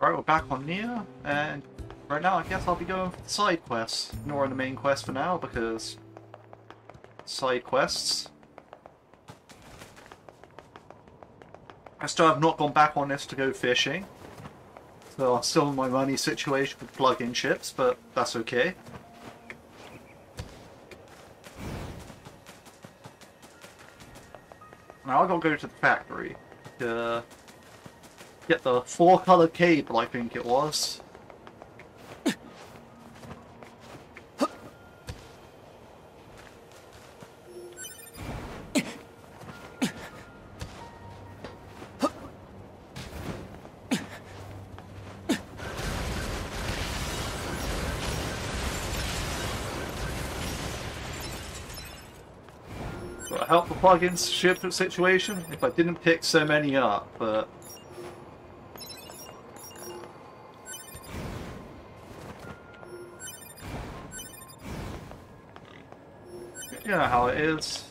Alright, we're back on NieR, and right now I guess I'll be going for the side quests, ignoring the main quest for now, because side quests. I still have not gone back on this to go fishing, so I'm still in my money situation with plug-in ships, but that's okay. Now I gotta go to the factory to get the 4-color cable, I think it was. Will it help the plug-in ship situation if I didn't pick so many up, but you know how it is.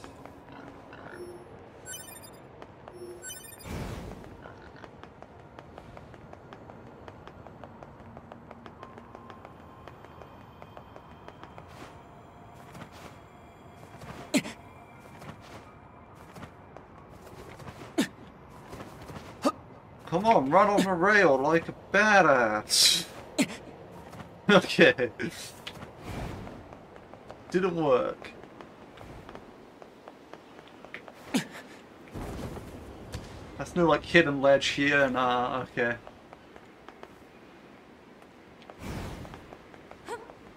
Come on, run on the rail like a badass. Okay. Didn't work. That's no like hidden ledge here, nah, okay.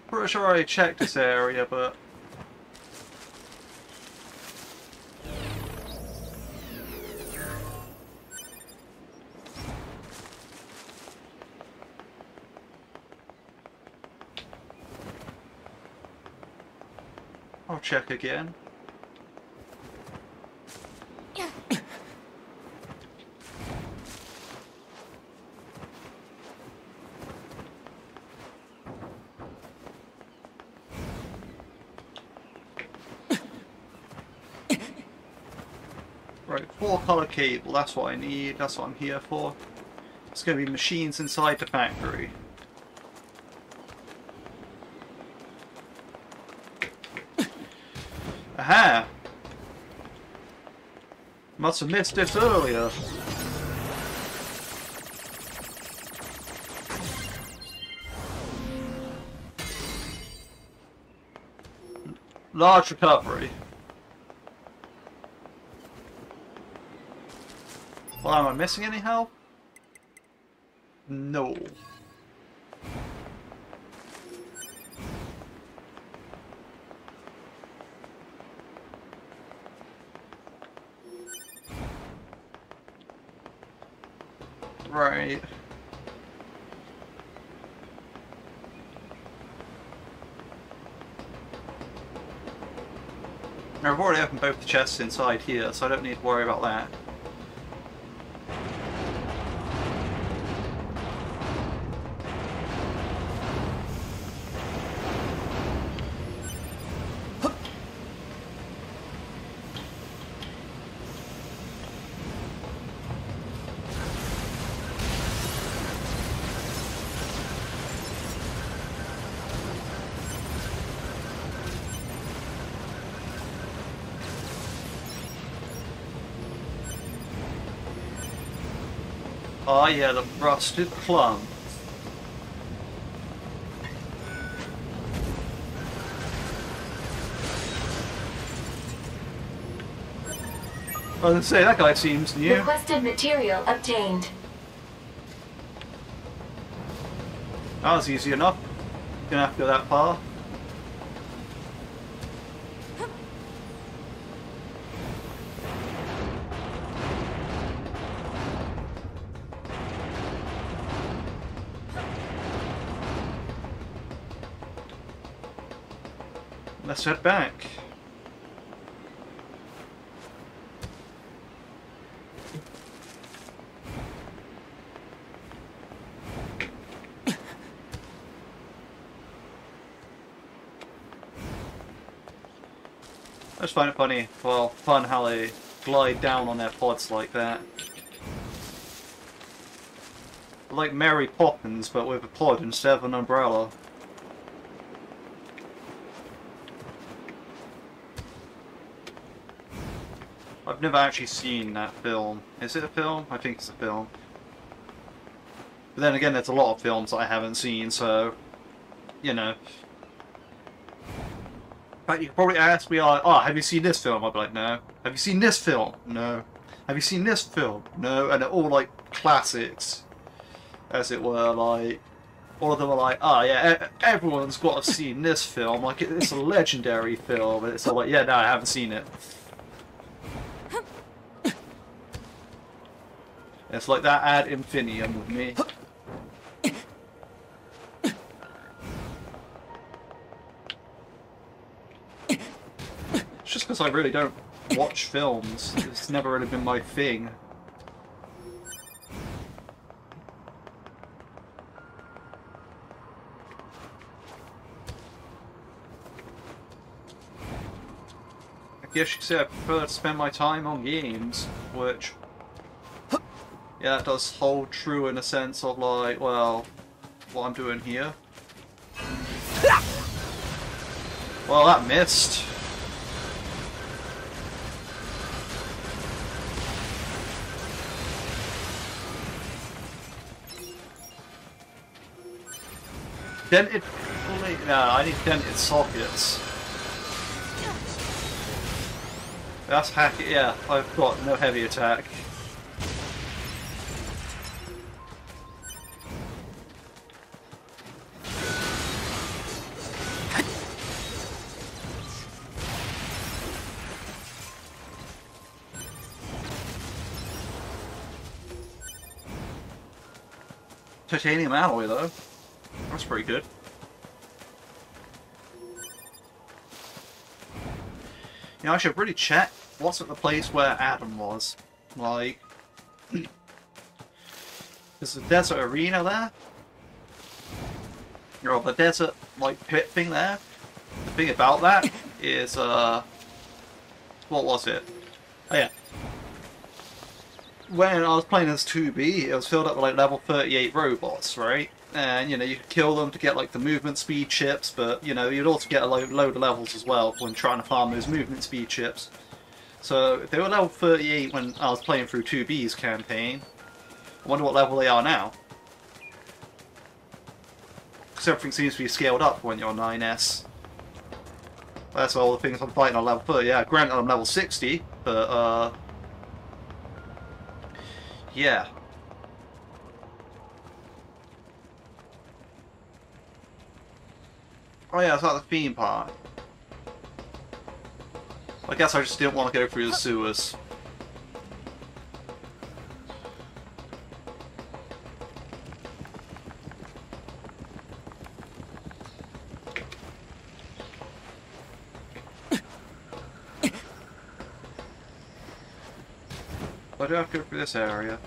Pretty sure I checked this area, but I'll check again. Right, 4-color cable, that's what I need, that's what I'm here for. It's going to be machines inside the factory. Aha! Must have missed it earlier. Large recovery. Well, am I missing any health? No. Right. Now, I've already opened both the chests inside here, so I don't need to worry about that. Oh yeah, the rusted plum. I was gonna say, that guy seems new. Requested material obtained. That was easy enough. Gonna have to go that far. Let's head back. I just find it funny, well, fun how they glide down on their pods like that. Like Mary Poppins, but with a pod instead of an umbrella. I've never actually seen that film. Is it a film? I think it's a film. But then again, there's a lot of films I haven't seen, so, you know. But you could probably ask me, like, oh, have you seen this film? I'd be like, no. Have you seen this film? No. Have you seen this film? No. And they're all, like, classics, as it were. Like, all of them are like, oh, yeah, everyone's got to have seen this film. Like, it's a legendary film. And it's all like, yeah, no, I haven't seen it. It's like that ad infinitum with me. It's just because I really don't watch films. It's never really been my thing. I guess you could say I prefer to spend my time on games, which... yeah, it does hold true in a sense of like, well, what I'm doing here. Well, that missed. Dented... no, I need dented sockets. That's hack it, yeah, I've got no heavy attack. Titanium alloy though. That's pretty good. You know, I should really check what's at the place where Adam was. Like, is the desert arena there? Or the desert, like, pit thing there? The thing about that is, what was it? Oh yeah. When I was playing as 2B, it was filled up with like level 38 robots, right? And, you know, you could kill them to get like the movement speed chips, but, you know, you'd also get a load of levels as well when trying to farm those movement speed chips. So, if they were level 38 when I was playing through 2B's campaign, I wonder what level they are now. Because everything seems to be scaled up when you're on 9S. That's all the things I'm fighting on level 30. Yeah, granted I'm level 60, but, yeah. Oh yeah, it's like the theme park. I guess I just didn't want to go through the sewers. I do have to go through this area.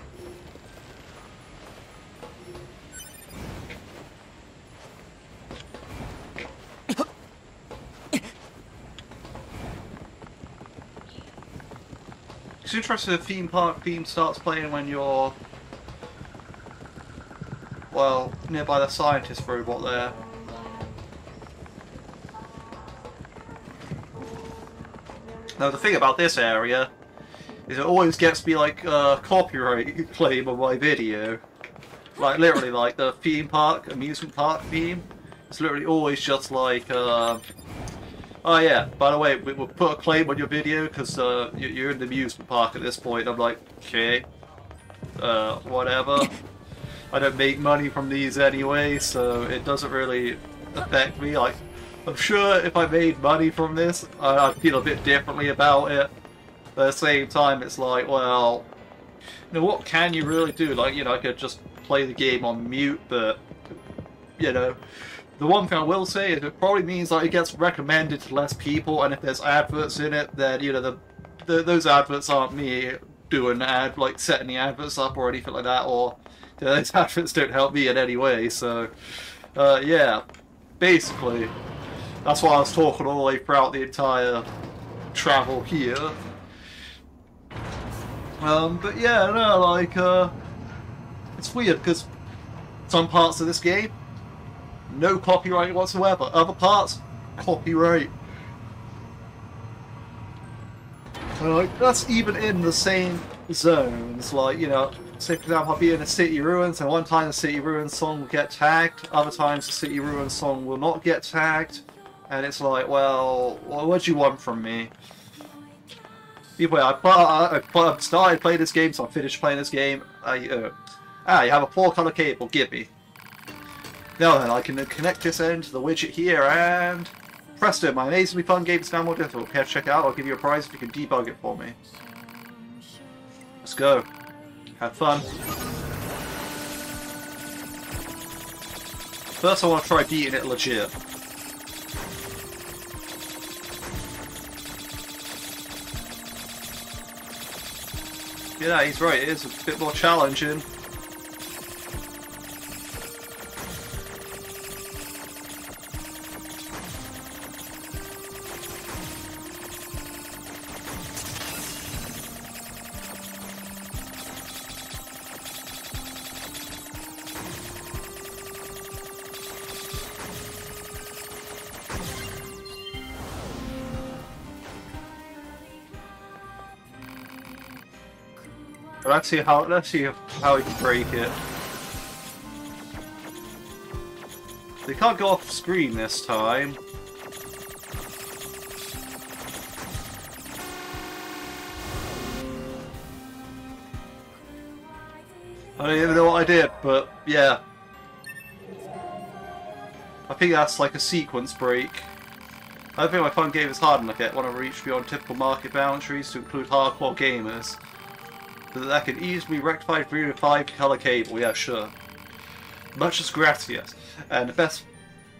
It's interesting the theme park theme starts playing when you're, well, nearby the scientist robot there. Now the thing about this area is it always gets me like copyright claim on my video. Like literally like the theme park, amusement park theme. It's literally always just like, oh yeah, by the way, we'll put a claim on your video because you're in the amusement park at this point. I'm like, okay, whatever. I don't make money from these anyway, so it doesn't really affect me. Like, I'm sure if I made money from this, I'd feel a bit differently about it. But at the same time, it's like, well, you know, what can you really do? Like, you know, I could just play the game on mute, but, you know, the one thing I will say is it probably means like it gets recommended to less people, and if there's adverts in it, then, you know, those adverts aren't me doing like setting the adverts up or anything like that, or you know, those adverts don't help me in any way. So, yeah, basically, that's why I was talking all the way throughout the entire travel here. But yeah, no, like, it's weird because Some parts of this game, no copyright whatsoever. Other parts, copyright. And like, that's even in the same zones. Like, you know, say for example, I'll be in a City Ruins, and one time the City Ruins song will get tagged, other times the City Ruins song will not get tagged, and it's like, well, what do you want from me? Either way, I started playing this game, so I finished playing this game. You have a 4-color cable, give me. Now then, I can connect this end to the widget here, and presto, my amazingly fun game is now more difficult. Care to check it out? I'll give you a prize if you can debug it for me. Let's go. Have fun. First I want to try beating it legit. Yeah, he's right, it is a bit more challenging. Let's see how we can break it. They can't go off screen this time. I don't even know what I did, but yeah. I think that's like a sequence break. I don't think my fun game is hard enough yet. Want to reach beyond typical market boundaries to include hardcore gamers. That can easily be rectified through a 5-color cable, yeah, sure. Much gracias. And the best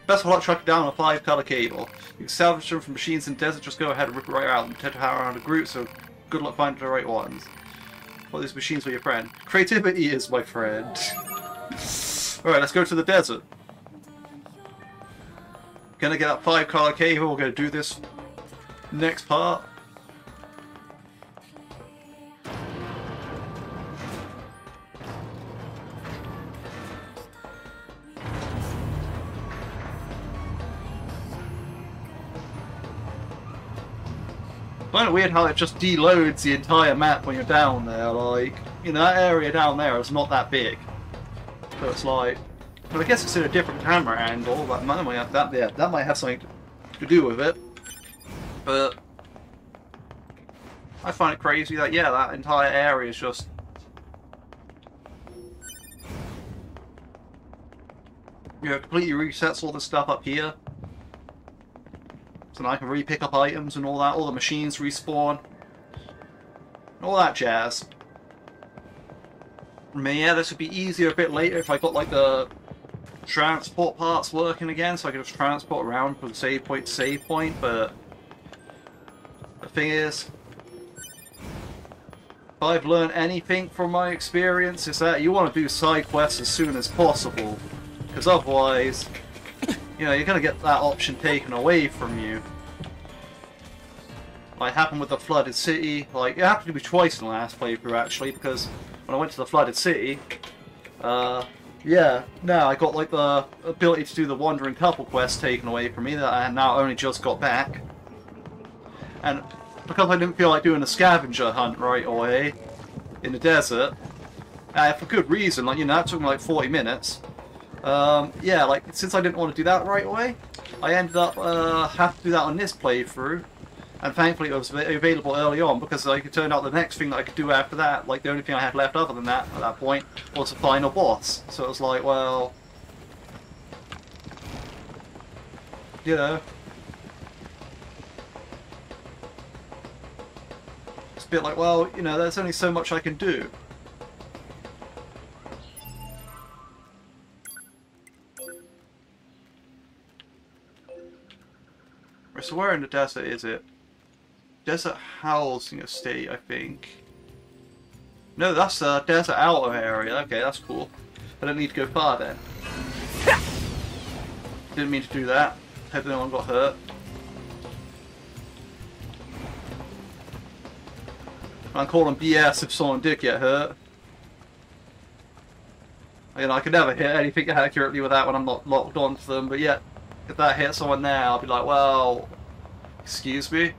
of luck tracking down a 5-color cable. You can salvage them from machines in the desert, just go ahead and rip it right out and tend to power around a group, so good luck finding the right ones. Well, these machines were your friend. Creativity is my friend. Alright, let's go to the desert. Gonna get that 5-color cable, we're gonna do this next part. Kind of weird how it just deloads the entire map when you're down there. Like, you know, that area down there is not that big. So it's like, but I guess it's in a different camera angle. That might have that might have something to do with it. But I find it crazy that yeah, that entire area is just. You know, completely resets all the stuff up here. So now I can re-pick up items and all that, all the machines respawn. All that jazz. I mean, yeah, this would be easier a bit later if I got like the transport parts working again, so I could just transport around from save point to save point, but the thing is, if I've learned anything from my experience, is that you want to do side quests as soon as possible, because otherwise, you know, you're going to get that option taken away from you. Like happened with the Flooded City. Like, it happened to me twice in the last playthrough, actually, because when I went to the Flooded City, yeah, now I got, like, the ability to do the Wandering Couple quest taken away from me that I now only just got back. And because I didn't feel like doing a scavenger hunt right away in the desert, for good reason, like, you know, that took me like 40 minutes. Yeah, like, since I didn't want to do that right away, I ended up having to do that on this playthrough, and thankfully it was available early on, because like, it turned out the next thing that I could do after that, like the only thing I had left other than that at that point, was the final boss. So it was like, well, you know, it's a bit like, well, you know, there's only so much I can do. So where in the desert is it? Desert Housing Estate, I think. No, that's the desert outer area. Okay, that's cool. I don't need to go far then. Didn't mean to do that. Hope no one got hurt. I'm calling BS if someone did get hurt. You know, I can never hit anything accurately with that when I'm not locked onto them, but yet, if that hits someone now, I'll be like, well, excuse me?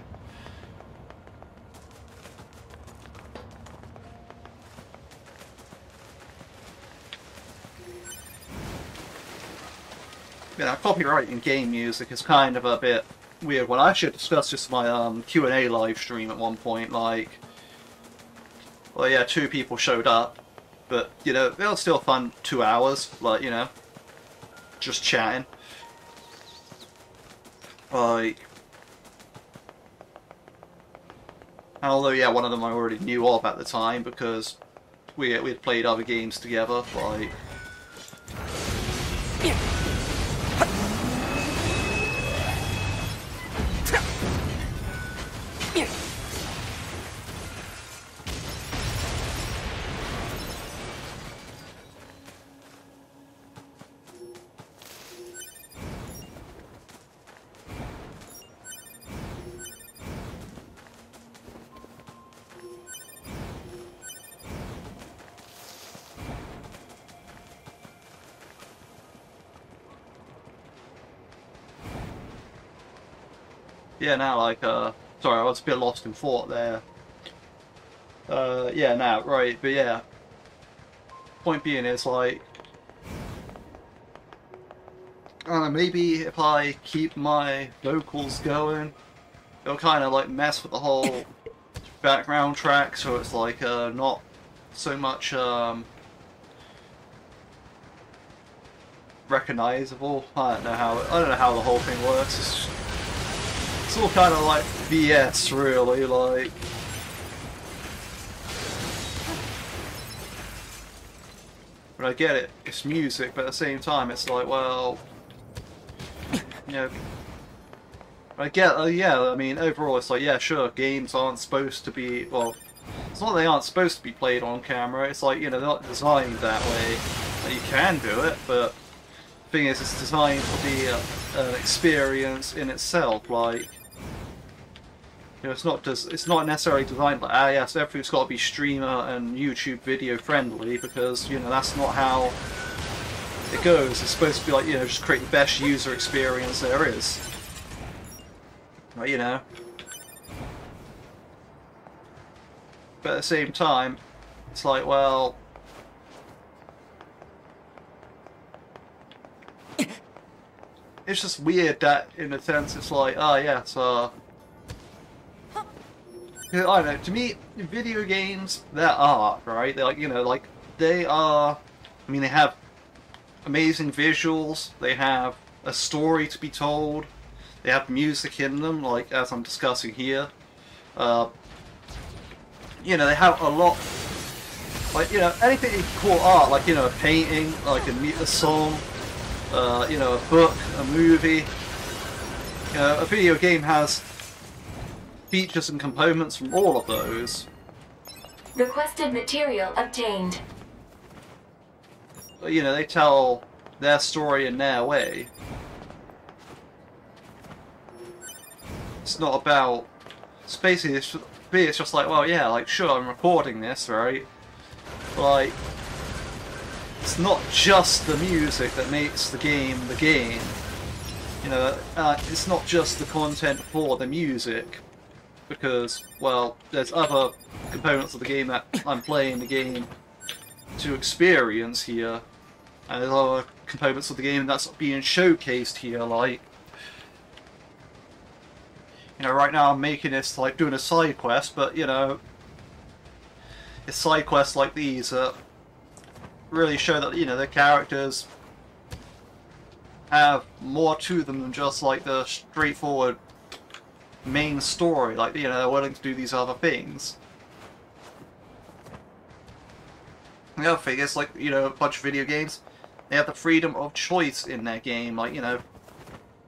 You know, copyrighting game music is kind of a bit weird. Well, I should discuss this in my Q&A live stream at one point, like, well, yeah, 2 people showed up, but, you know, it was still fun 2 hours, like, you know, just chatting. Like, although, yeah, one of them I already knew of at the time, because we'd played other games together, like... Yeah, now, like, sorry, I was a bit lost in thought there. Yeah, now, right, but yeah. Point being is, like, I don't know, maybe if I keep my vocals going, it'll kind of, like, mess with the whole background track, so it's, like, not so much, recognizable. I don't know how the whole thing works. It's all kind of like BS, really, like... But I get it, it's music, but at the same time it's like, well... You know... I get, yeah, I mean, overall it's like, yeah, sure, games aren't supposed to be, well... It's not that they aren't supposed to be played on camera, it's like, you know, they're not designed that way. Like, you can do it, but... The thing is, it's designed to be an experience in itself, like... You know, it's not necessarily designed like, ah yes, everything's got to be streamer and YouTube video friendly, because, you know, that's not how it goes. It's supposed to be like, you know, just create the best user experience there is. Right, you know. But at the same time, it's like, well... It's just weird that, in a sense, it's like, ah yes, I don't know, to me, video games, they're art, right? They're like, you know, like, they are, I mean, they have amazing visuals, they have a story to be told, they have music in them, like, as I'm discussing here. You know, they have a lot, like, you know, anything you can call art, like, you know, a painting, like a song, you know, a book, a movie. You know, a video game has features and components from all of those. Requested material obtained. But, you know, they tell their story in their way. It's not about... It's basically, it's just like, well, yeah, like, sure, I'm recording this, right? But, like, it's not just the music that makes the game the game. You know, it's not just the content for the music. Because, well, there's other components of the game that I'm playing the game to experience here, and there's other components of the game that's being showcased here, like, you know, right now I'm making this, like, doing a side quest, but, you know, it's side quests like these that really show that, you know, the characters have more to them than just, like, the straightforward main story, like, you know, they're willing to do these other things. The other thing is, like, you know, a bunch of video games, they have the freedom of choice in their game, like, you know,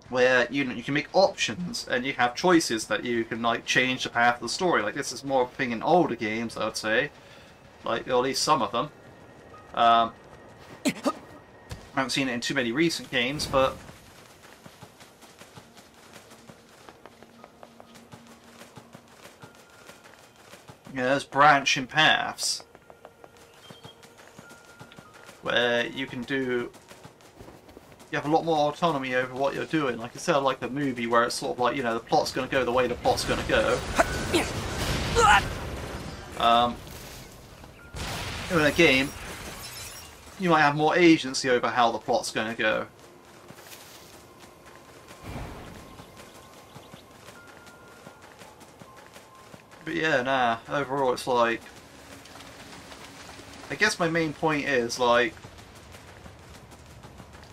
where, you know, you can make options, and you have choices that you can, like, change the path of the story. Like, this is more of a thing in older games, I would say. Like, or at least some of them. I haven't seen it in too many recent games, but... Yeah, there's branching paths. where you can do. You have a lot more autonomy over what you're doing. Like instead of like the movie where it's sort of like, you know, the plot's going to go the way the plot's going to go. In a game, you might have more agency over how the plot's going to go. But yeah, nah, overall it's like... I guess my main point is, like...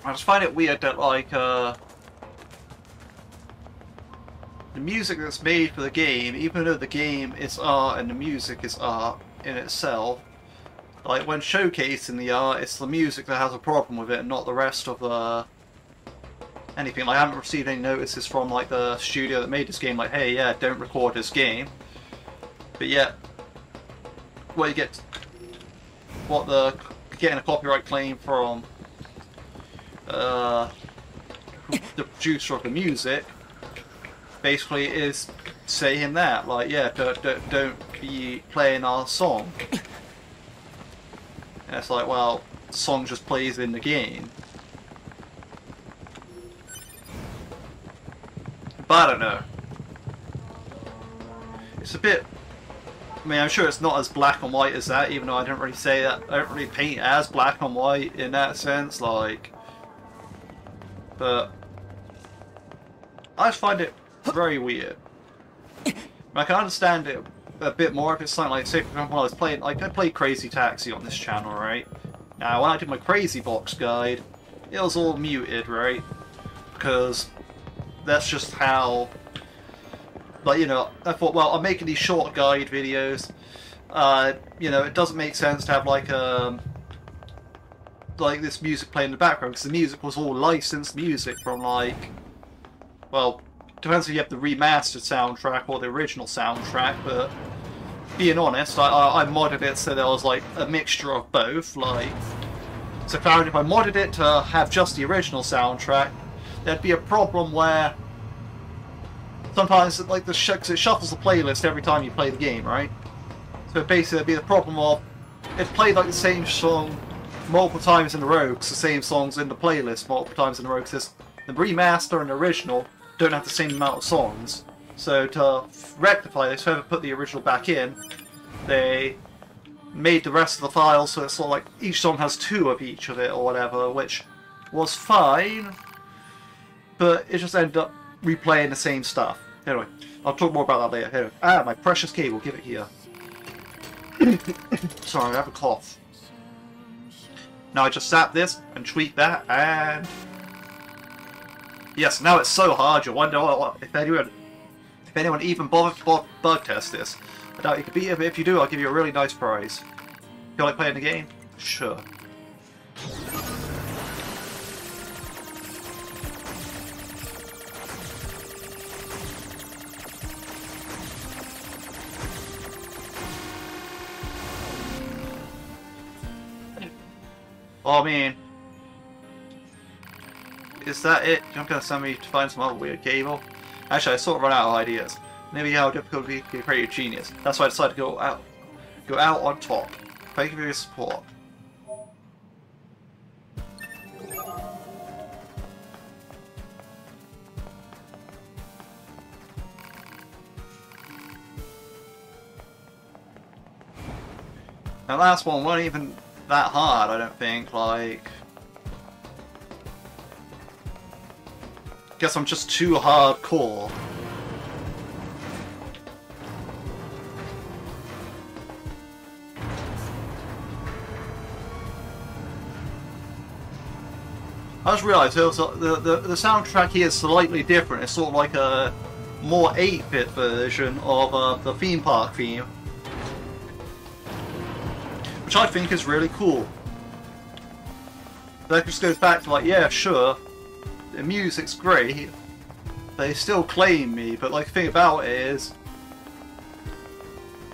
I just find it weird that, like, the music that's made for the game, even though the game is art and the music is art in itself, like, when showcasing the art, it's the music that has a problem with it and not the rest of the... anything. Like, I haven't received any notices from, like, the studio that made this game, like, hey, yeah, don't record this game. But yet, what you get... getting a copyright claim from the producer of the music basically is saying that, like, yeah, don't be playing our song. And it's like, well, the song just plays in the game. But I don't know. It's a bit... I mean, I'm sure it's not as black and white as that, even though I don't really say that. I don't really paint it as black and white in that sense, like... But... I just find it very weird. I can understand it a bit more if it's something like, say for example, I was playing, like, I played Crazy Taxi on this channel, right? Now, when I did my Crazy Box guide, it was all muted, right? Because that's just how... But, you know, I thought, well, I'm making these short guide videos. You know, it doesn't make sense to have, like this music playing in the background, because the music was all licensed music from, like... Well, depends if you have the remastered soundtrack or the original soundtrack, but... Being honest, I modded it so there was, like, a mixture of both, like... So apparently if I modded it to have just the original soundtrack, there'd be a problem where... Sometimes, like, it shuffles the playlist every time you play the game, right? So basically, it'd be the problem of it played like the same song multiple times in a row, because the same song's in the playlist multiple times in a row, because the remaster and the original don't have the same amount of songs. So to rectify this, whoever put the original back in, they made the rest of the files so it's sort of like each song has 2 of each of it or whatever, which was fine, but it just ended up replaying the same stuff. Anyway, I'll talk more about that later. Anyway, my precious cable, give it here. Sorry, I have a cough. Now I just sap this and tweak that, and... Yes, now it's so hard, you wonder if anyone even bothered to bug test this. I doubt you could beat it, but if you do, I'll give you a really nice prize. Feel like playing the game? Sure. Well, I mean, is that it? You're not going to send me to find some other weird cable? Actually, I sort of run out of ideas. Maybe how difficult it would be to create a genius. That's why I decided to go out on top. Thank you for your support. That last one wasn't even that hard, I don't think, like... Guess I'm just too hardcore. I just realised the soundtrack here is slightly different. It's sort of like a more 8-bit version of the theme park theme, which I think is really cool. That just goes back to, like, yeah, sure, the music's great, they still claim me, but, like, the thing about it is,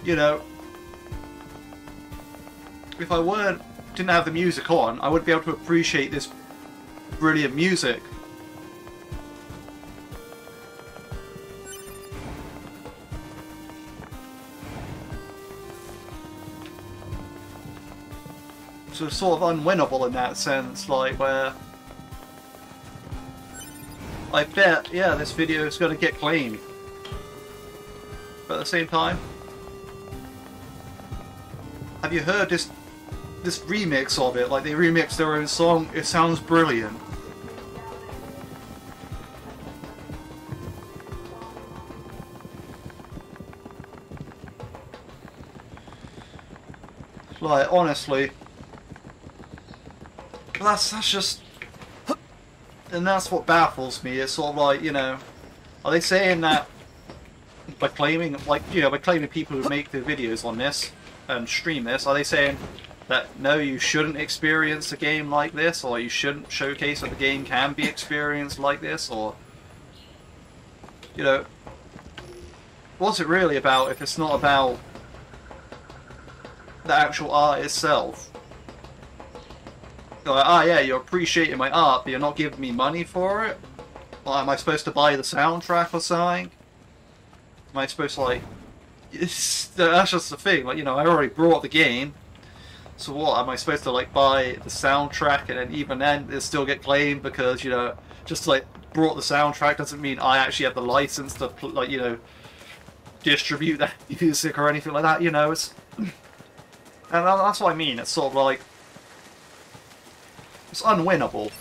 you know, if I didn't have the music on, I wouldn't be able to appreciate this brilliant music. are sort of unwinnable in that sense, like where I bet, yeah, this video is going to get claimed. But at the same time, have you heard this remix of it? Like, they remixed their own song. It sounds brilliant. Like, honestly, that's just, and that's what baffles me. It's sort of like, you know, are they saying that by claiming, like, you know, by claiming people who make the videos on this and stream this, are they saying that no, you shouldn't experience a game like this, or you shouldn't showcase that the game can be experienced like this, or, you know, what's it really about if it's not about the actual art itself? Like, ah, yeah, you're appreciating my art, but you're not giving me money for it? Or am I supposed to buy the soundtrack or something? Am I supposed to, like... that's just the thing, like, you know, I already brought the game, so what, am I supposed to, like, buy the soundtrack, and then even then it still get claimed because, you know, just, like, brought the soundtrack doesn't mean I actually have the license to, like, you know, distribute that music or anything like that, you know, it's... And that's what I mean, it's sort of like... it's unwinnable.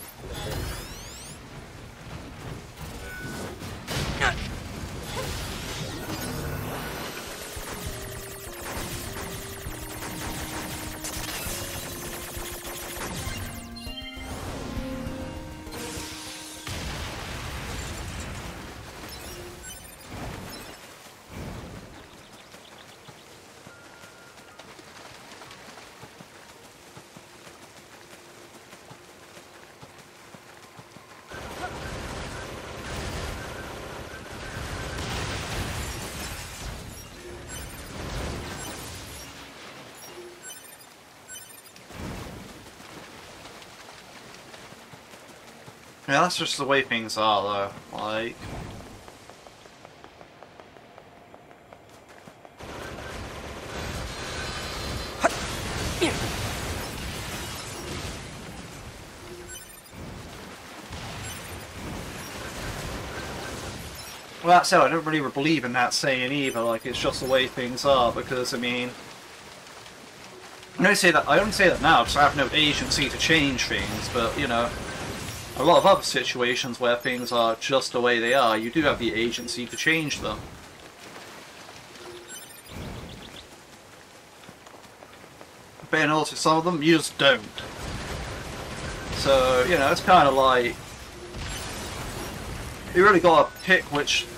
Yeah, that's just the way things are, though. Like... well, that's it. I don't really believe in that saying either. Like, it's just the way things are, because, I mean... I don't say that now, because I have no agency to change things, but, you know... a lot of other situations where things are just the way they are, you do have the agency to change them. But then also some of them, you just don't. So, you know, it's kind of like... you really gotta pick which... you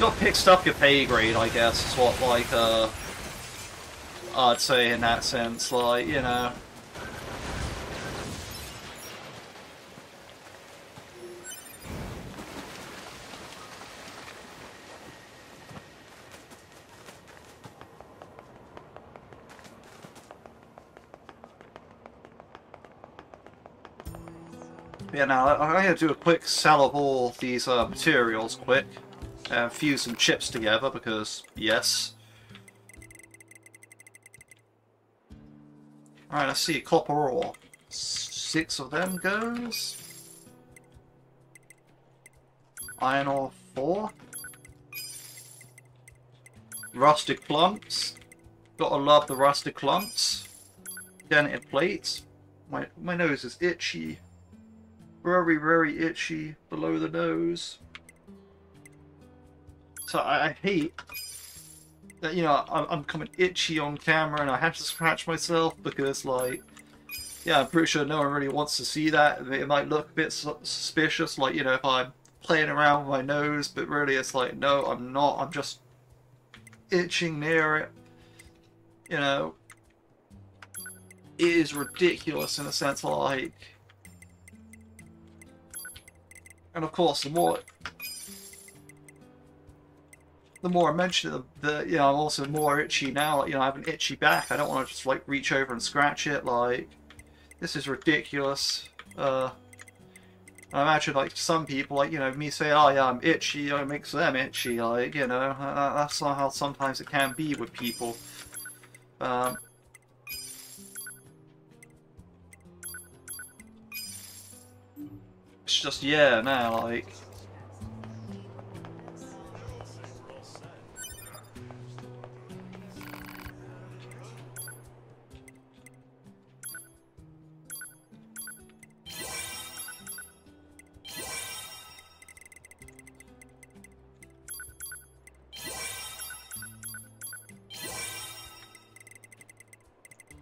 gotta pick stuff your pay grade, I guess, is what, like, I'd say in that sense, like, you know... yeah, now I'm going to do a quick sell of all these materials quick and fuse some chips together because, yes. Alright, let's see, copper ore. 6 of them goes. Iron ore 4. Rusted clumps. Gotta love the rusted clumps. Dented plates. My nose is itchy. Very, very itchy below the nose. So I hate that, you know, I'm becoming itchy on camera and I have to scratch myself because, like, yeah, I'm pretty sure no one really wants to see that. It might look a bit suspicious, like, you know, if I'm playing around with my nose, but really it's like, no, I'm not. I'm just itching near it. You know, it is ridiculous in a sense, like... and of course, the more I mention it, you know, I'm also more itchy now. You know, I have an itchy back. I don't want to just, like, reach over and scratch it. Like, this is ridiculous. I imagine, like, some people, like, you know, me say, oh yeah, I'm itchy, you know, it makes them itchy. Like, you know, that's not how sometimes it can be with people. It's just, yeah, now, like...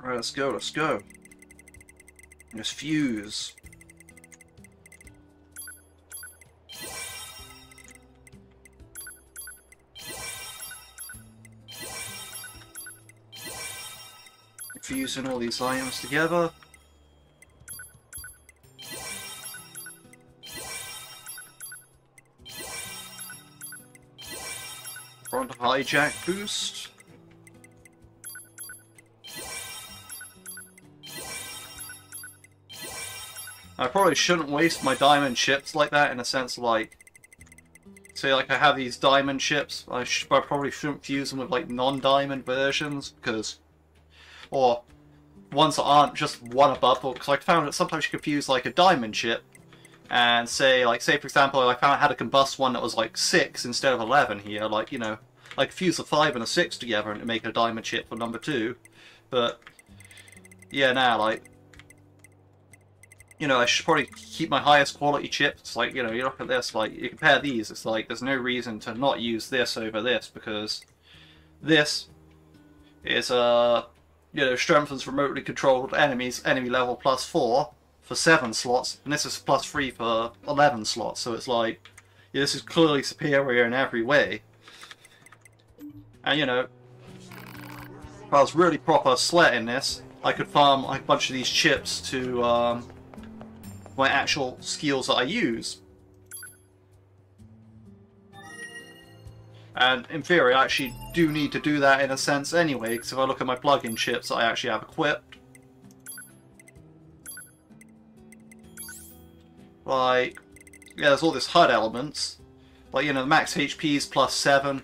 Alright, let's go, let's go. Let's fuse. Fusing all these items together. Front hijack boost. I probably shouldn't waste my diamond chips like that, in a sense, like, say, like, I have these diamond chips, I probably shouldn't fuse them with, like, non-diamond versions, because, or ones that aren't just one above, because I found that sometimes you could fuse, like, a diamond chip, and say, for example, I found I had a combust one that was, like, 6 instead of 11 here, like, you know, I could fuse a 5 and a 6 together and make a diamond chip for number 2, but, yeah, now, like, you know, I should probably keep my highest quality chips. Like, you know, you look at this, like, you compare these, it's like, there's no reason to not use this over this, because this is, you know, strengthens remotely controlled enemies, enemy level +4 for 7 slots, and this is +3 for 11 slots, so it's like, yeah, this is clearly superior in every way. And, you know, if I was really proper sweating this, I could farm like, a bunch of these chips to, my actual skills that I use. And in theory I actually do need to do that in a sense anyway, because if I look at my plug-in chips that I actually have equipped, like, yeah, there's all this HUD elements, like, you know, the max HP is +7,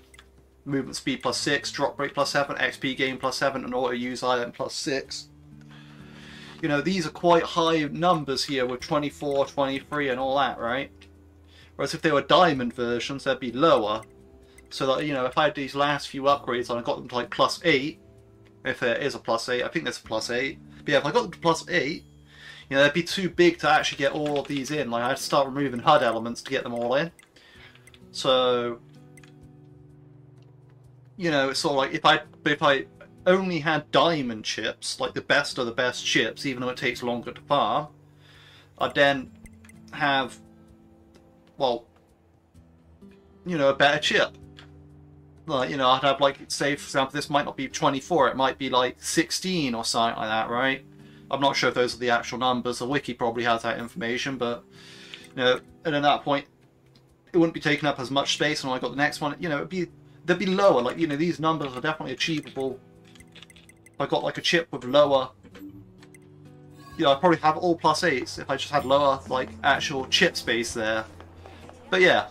movement speed +6, drop rate +7, XP gain +7, and auto use item +6. You know, these are quite high numbers here with 24, 23 and all that, right? Whereas if they were diamond versions, they'd be lower. So that, you know, if I had these last few upgrades and I got them to like +8, if there is a +8, I think there's a +8. But yeah, if I got them to +8, you know, they'd be too big to actually get all of these in. Like, I had to start removing HUD elements to get them all in. So, you know, it's sort of like, if I only had diamond chips, like the best of the best chips, even though it takes longer to farm, I'd then have, well, you know, a better chip. Like, you know, I'd have, like, say, for example, this might not be 24, it might be like 16 or something like that, right? I'm not sure if those are the actual numbers, the wiki probably has that information, but, you know, and at that point, it wouldn't be taking up as much space, and when I got the next one, you know, they'd be lower, like, you know, these numbers are definitely achievable. I got like a chip with lower, you know, I'd probably have all +8s if I just had lower, like, actual chip space there. But yeah.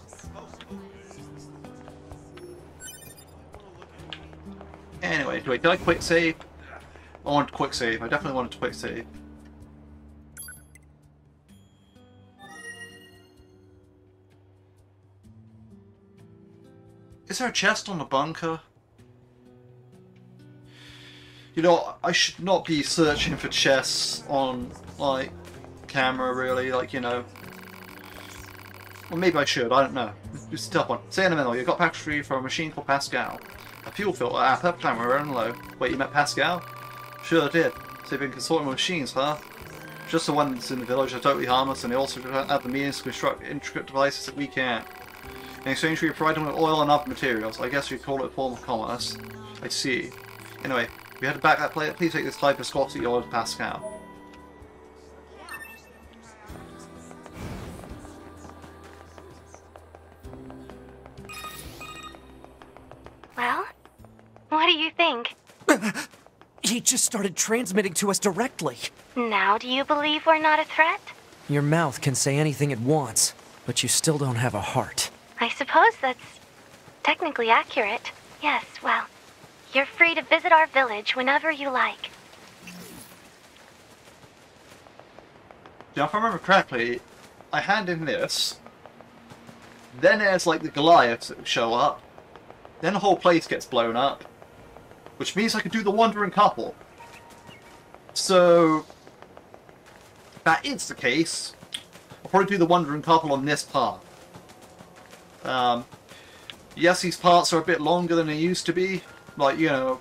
Anyway, did I quick save? I wanted to quick save. I definitely wanted to quick save. Is there a chest on the bunker? You know, I should not be searching for chests on, like, camera, really, like, you know. Well, maybe I should, I don't know. It's a tough one. Say in the middle, you got package free from a machine called Pascal. A fuel filter app, up time, we're running low. Wait, you met Pascal? Sure did. So you've been consorting with machines, huh? Just the ones in the village are totally harmless, and they also have the means to construct intricate devices that we can't. In exchange, we provide them with oil and other materials. I guess you'd call it a form of commerce. I see. Anyway, if you had to back that plate, please take this type of Scots that you ordered Pascal. Well, what do you think? He just started transmitting to us directly. Now do you believe we're not a threat? Your mouth can say anything it wants, but you still don't have a heart. I suppose that's technically accurate. Yes, well, you're free to visit our village whenever you like. Yeah, if I remember correctly, I hand in this, then there's like the Goliaths that show up, then the whole place gets blown up, which means I could do the Wandering Couple. So, if that is the case, I'll probably do the Wandering Couple on this part. Yes, these parts are a bit longer than they used to be. Like, you know,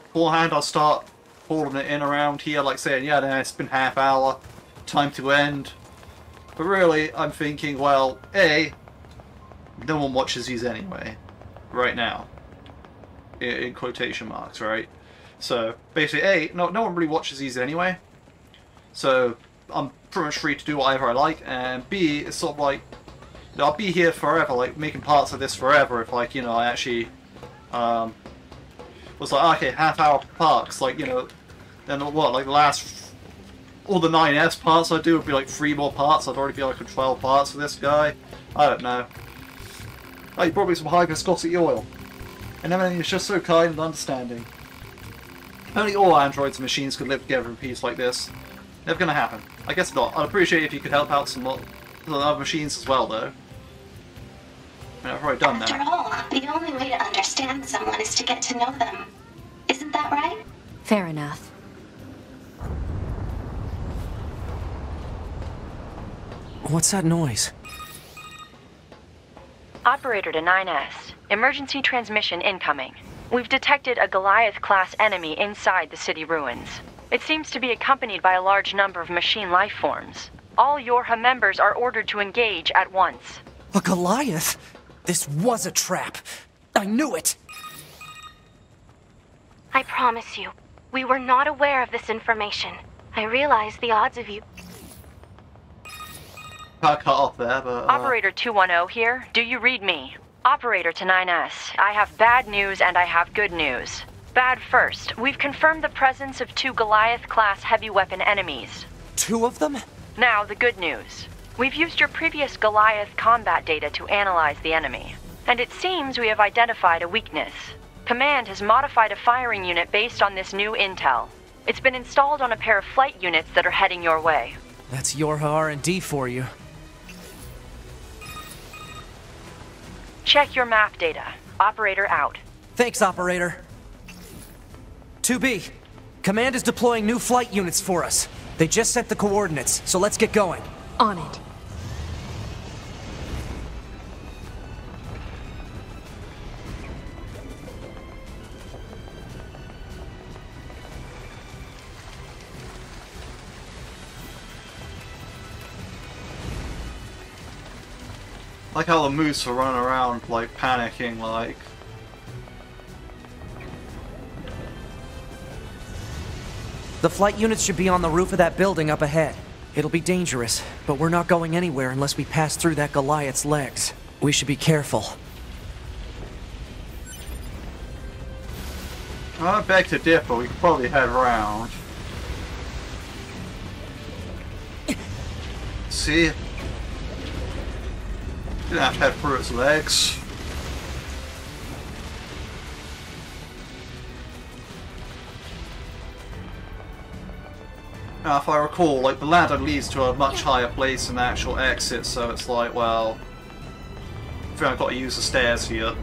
beforehand I'll start pulling it in around here, like saying, yeah, then it's been half hour, time to end. But really, I'm thinking, well, A, no one watches these anyway, right now. In quotation marks, right? So, basically, A, no one really watches these anyway. So, I'm pretty much free to do whatever I like. And B, it's sort of like, I'll be here forever, like, making parts of this forever if, like, you know, I actually, was like, okay, half-hour parts, like, you know, then what, like, the last, all the 9S parts I do would be, like, 3 more parts, I'd already be, like, 12 parts for this guy. I don't know. Oh, you brought me some high-viscosity oil. And everything is just so kind and understanding. Only all androids and machines could live together in peace like this. Never gonna happen. I guess not. I'd appreciate if you could help out some other machines as well, though. I mean, I've already done that. After all, the only way to understand someone is to get to know them. Isn't that right? Fair enough. What's that noise? Operator to 9S. Emergency transmission incoming. We've detected a Goliath-class enemy inside the city ruins. It seems to be accompanied by a large number of machine life forms. All Yorha members are ordered to engage at once. A Goliath? This was a trap. I knew it! I promise you, we were not aware of this information. I realize the odds of you... Cut off there, but... Operator 210 here. Do you read me? Operator to 9S. I have bad news and I have good news. Bad first. We've confirmed the presence of 2 Goliath-class heavy weapon enemies. 2 of them? Now, the good news. We've used your previous Goliath combat data to analyze the enemy. And it seems we have identified a weakness. Command has modified a firing unit based on this new intel. It's been installed on a pair of flight units that are heading your way. That's Yorha R&D for you. Check your map data. Operator out. Thanks, Operator. 2B, Command is deploying new flight units for us. They just sent the coordinates, so let's get going. On it. I like how the moose are running around, like, panicking, like... The flight units should be on the roof of that building up ahead. It'll be dangerous, but we're not going anywhere unless we pass through that Goliath's legs. We should be careful. I beg to differ, we could probably head around. See? Didn't have to head through its legs. Now, if I recall, like, the ladder leads to a much higher place than the actual exit, so it's like, well... I think I've got to use the stairs here.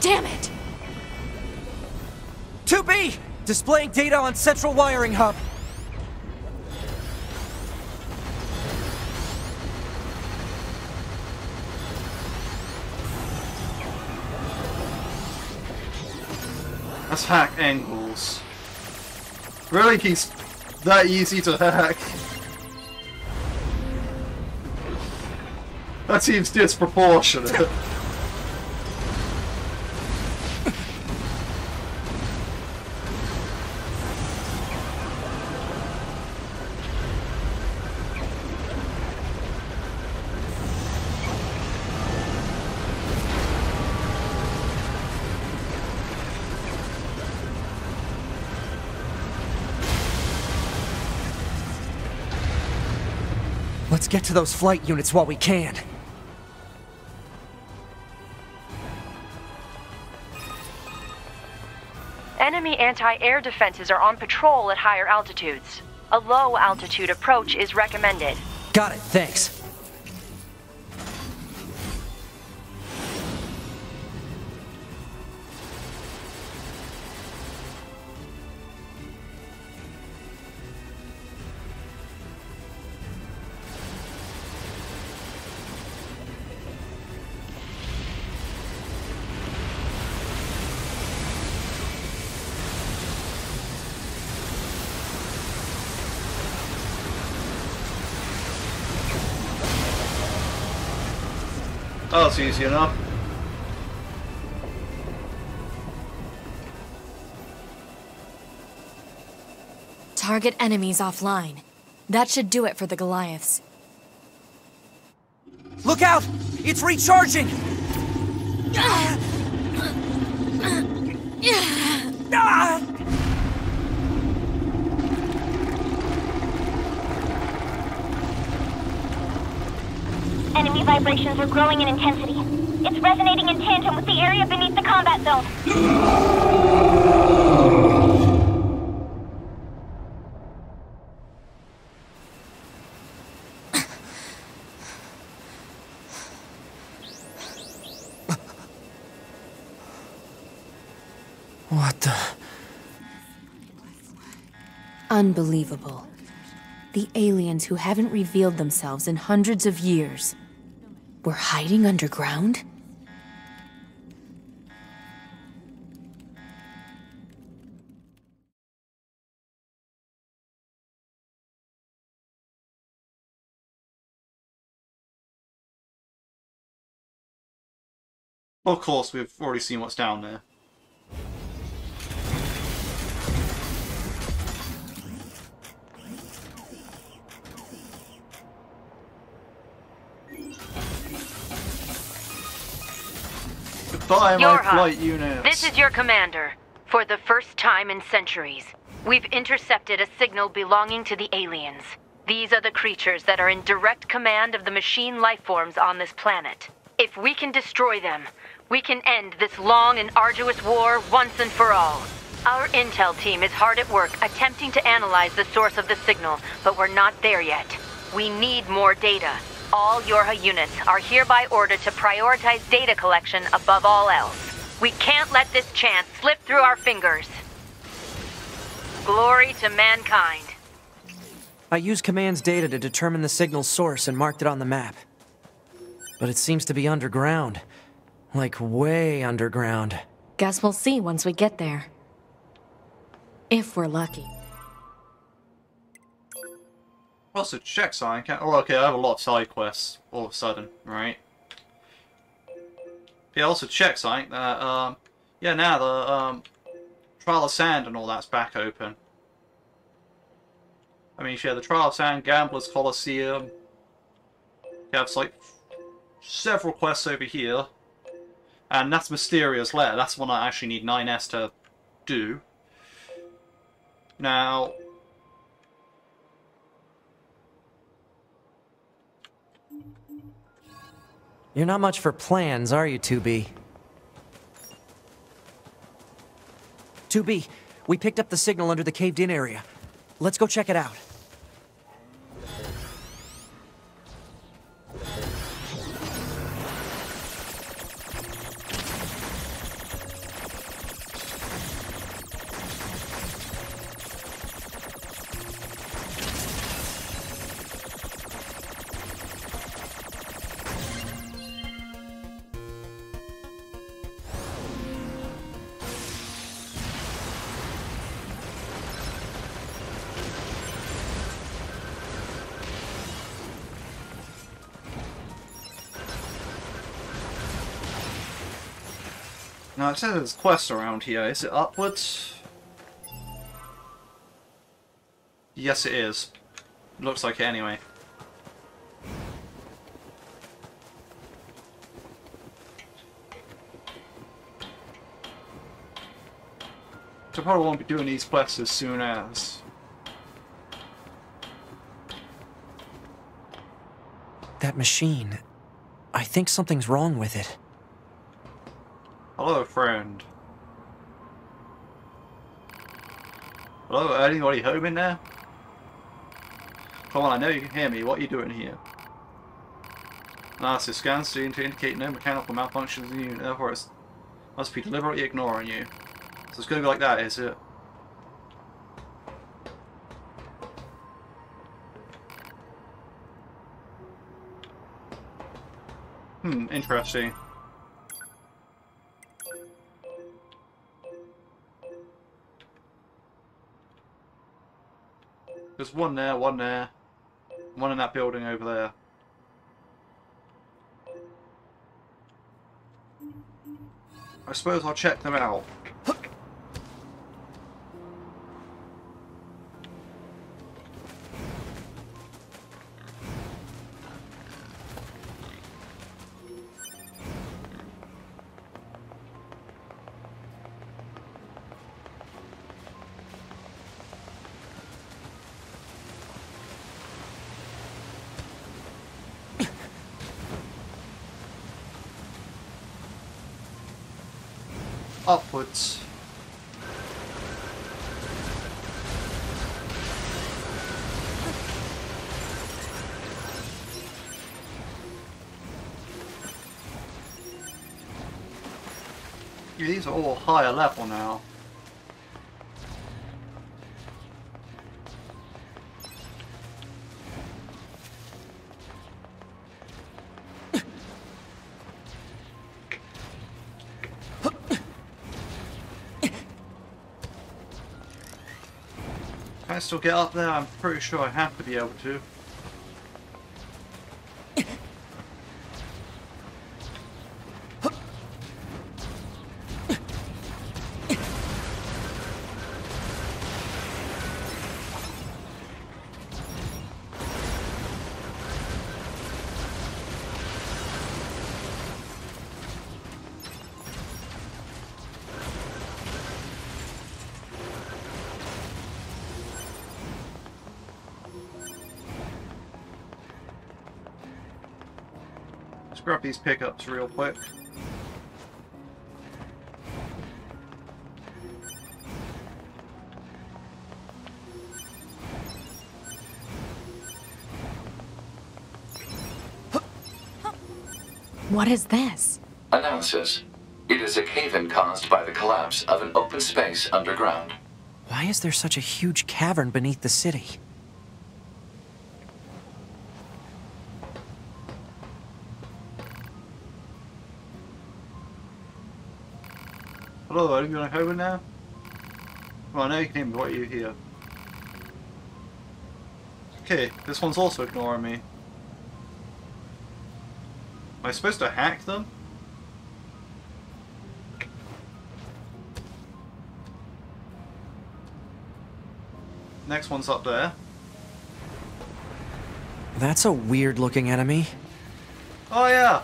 Damn it! 2B! Displaying data on central wiring hub. Let's hack angles. Really, he's that easy to hack? That seems disproportionate. Let's get to those flight units while we can. Enemy anti-air defenses are on patrol at higher altitudes. A low-altitude approach is recommended. Got it, thanks. Oh, it's easy enough. Target enemies offline. That should do it for the Goliaths. Look out! It's recharging! Ah! Enemy vibrations are growing in intensity. It's resonating in tandem with the area beneath the combat zone. What the... Unbelievable. The aliens who haven't revealed themselves in hundreds of years were hiding underground? Of course, we've already seen what's down there. Goodbye, my Yorha, flight units. This is your commander. For the first time in centuries, we've intercepted a signal belonging to the aliens. These are the creatures that are in direct command of the machine lifeforms on this planet. If we can destroy them, we can end this long and arduous war once and for all. Our intel team is hard at work attempting to analyze the source of the signal, but we're not there yet. We need more data. All Yorha units are hereby ordered to prioritize data collection above all else. We can't let this chance slip through our fingers. Glory to mankind. I used Command's data to determine the signal's source and marked it on the map. But it seems to be underground. Like, way underground. Guess we'll see once we get there. If we're lucky. Also, check sign. Oh, okay, I have a lot of side quests all of a sudden, right? Yeah, also check sign that, yeah, now the, Trial of Sand and all that's back open. I mean, yeah, the Trial of Sand, Gambler's Coliseum. You have, like, several quests over here. And that's Mysterious Lair. That's one I actually need 9S to do. Now... You're not much for plans, are you, 2B? 2B, we picked up the signal under the caved-in area. Let's go check it out. Now, it says there's quests around here. Is it upwards? Yes, it is. Looks like it anyway. So I probably won't be doing these quests as soon as... that machine. I think something's wrong with it. Hello, friend. Hello, anybody home in there? Come on, I know you can hear me. What are you doing here? Analysis scans seem to indicate no mechanical malfunctions in the unit, therefore it must be deliberately ignoring you. So it's going to be like that, is it? Interesting. There's one there, one there. One in that building over there. I suppose I'll check them out. Upwards. Yeah, these are all higher level now. Can I still get up there? I'm pretty sure I have to be able to. Let's grab these pickups real quick. What is this? Analysis. It is a cave-in caused by the collapse of an open space underground. Why is there such a huge cavern beneath the city? Hello, are you going home now? Well, I know you can hear me. What are you here? Okay, this one's also ignoring me. Am I supposed to hack them? Next one's up there. That's a weird looking enemy. Oh yeah!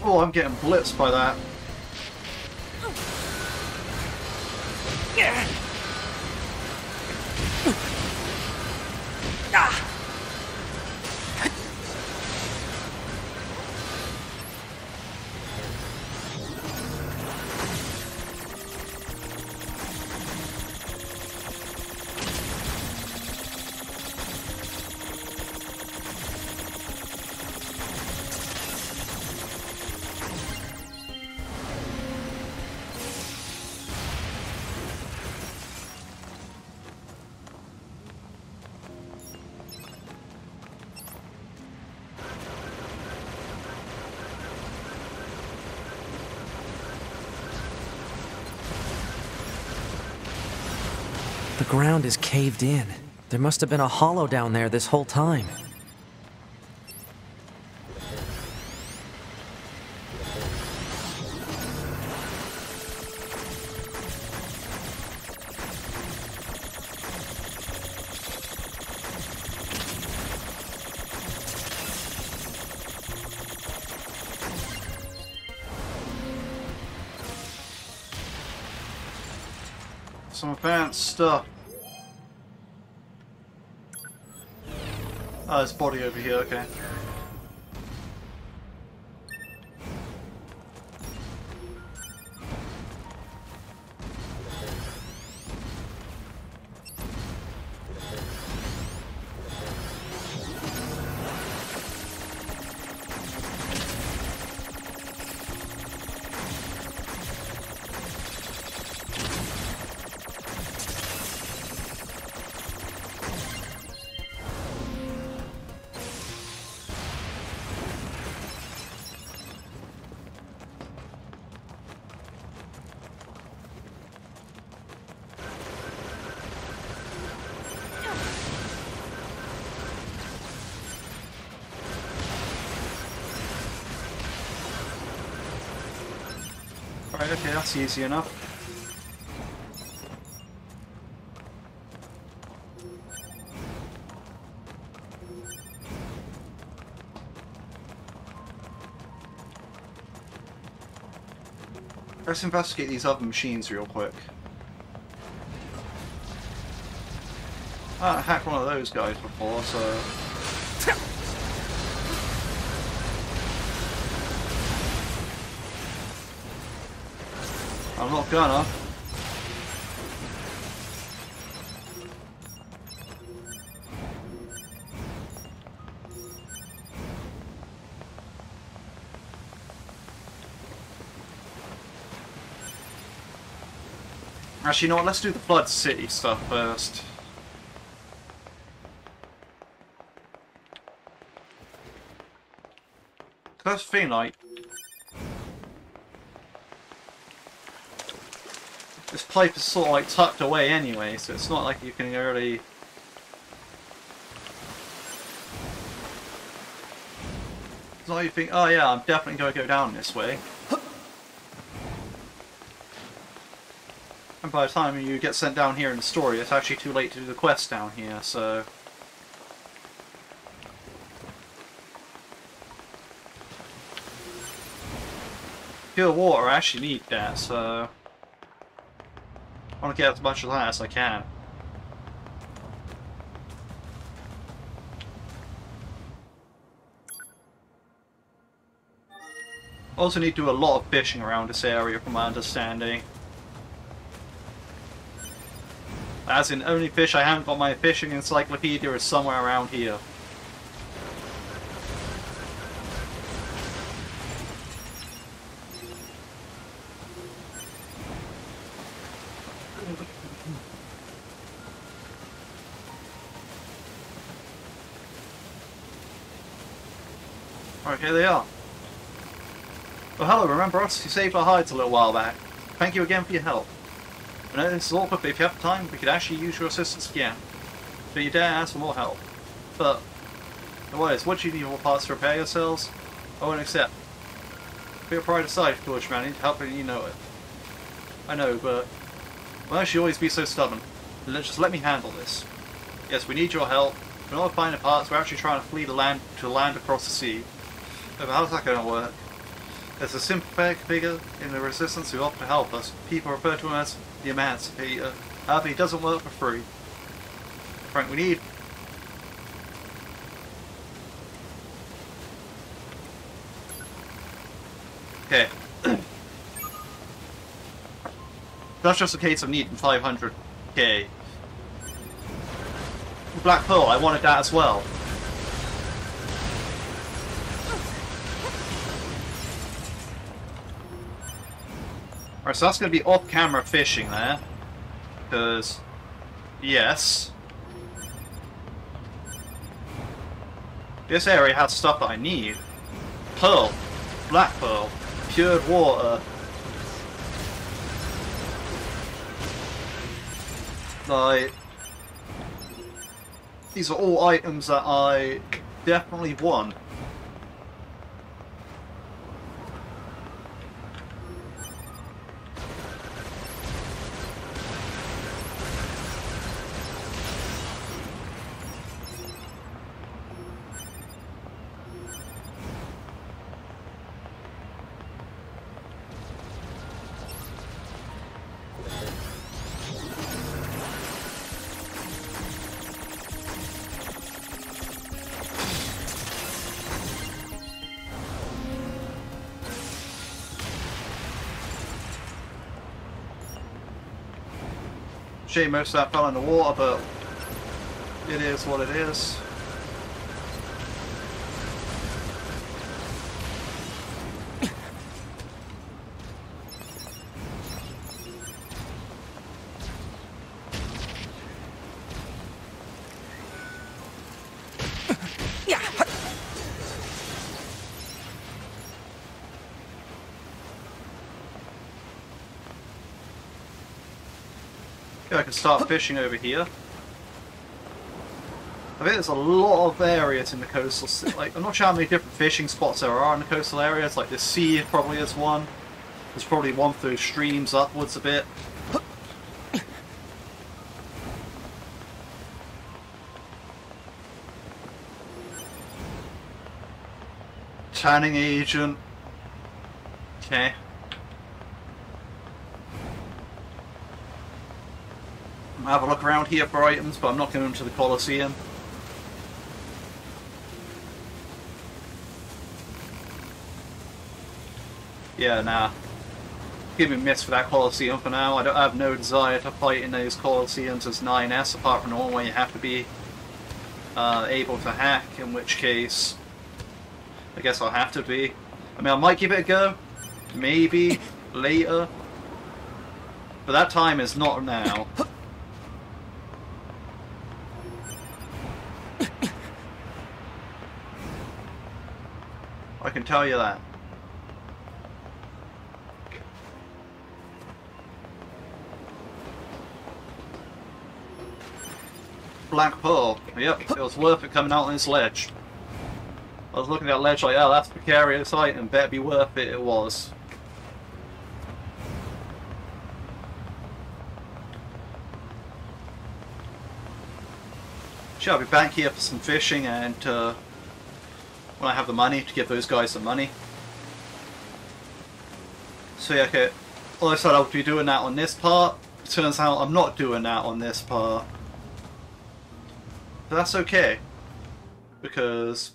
Oh, I'm getting blitzed by that. The ground is caved in. There must have been a hollow down there this whole time. Some advanced stuff. Oh, there's a body over here, okay. Right, okay, that's easy enough. Let's investigate these other machines real quick. I hacked one of those guys before, so... I'm not gonna. Actually, you know what? Let's do the Flood City stuff first. That's the thing, like... This pipe is sort of like tucked away anyway, so it's not like you can really... It's not like you think, oh yeah, I'm definitely going to go down this way. And by the time you get sent down here in the story, it's actually too late to do the quest down here, so... Pure water, I actually need that, so... I want to get as much of that as I can. Also need to do a lot of fishing around this area from my understanding. As in, only fish I haven't got my fishing encyclopedia is somewhere around here. Alright, here they are. Oh, hello, remember us? You saved our hides a little while back. Thank you again for your help. I know this is awkward, but if you have time, we could actually use your assistance again. Don't you dare ask for more help. But, otherwise, what do you need more parts to repair yourselves? I won't accept. Put your pride aside, foolish man, I need help and you know it. I know, but why should you always be so stubborn? Just let me handle this. Yes, we need your help. We're not finding parts, we're actually trying to flee the land to land across the sea. But how's that going to work? There's a sympathetic figure in the Resistance who often help us. People refer to him as the Emancipator. However, he doesn't work for free. Frank, we need... Okay. That's just a case of needing 500k. Black Pearl, I wanted that as well. Alright, so that's going to be off-camera fishing there. Because, yes. This area has stuff that I need. Pearl. Black Pearl. Cured water. Like... These are all items that I definitely want. Shame most of that fell in the water, but it is what it is. I can start fishing over here. I think there's a lot of areas in the coastal. Like, I'm not sure how many different fishing spots there are in the coastal areas. Like the sea probably is one. There's probably one through streams upwards a bit. Tanning agent. Okay. Have a look around here for items, but I'm not going into the Colosseum. Yeah, nah. Give me a miss for that Colosseum for now. I have no desire to fight in those Colosseums as 9S, apart from the one where you have to be able to hack, in which case I guess I'll have to be. I mean, I might give it a go. Maybe later. But that time is not now. I can tell you that. Black Pearl. Yep, it was worth it coming out on this ledge. I was looking at that ledge like, oh, that's a precarious item. Better be worth it. It was. Sure, I'll be back here for some fishing and when I have the money to give those guys some money. So yeah, okay. Well, I said I would be doing that on this part. It turns out I'm not doing that on this part. But that's okay. Because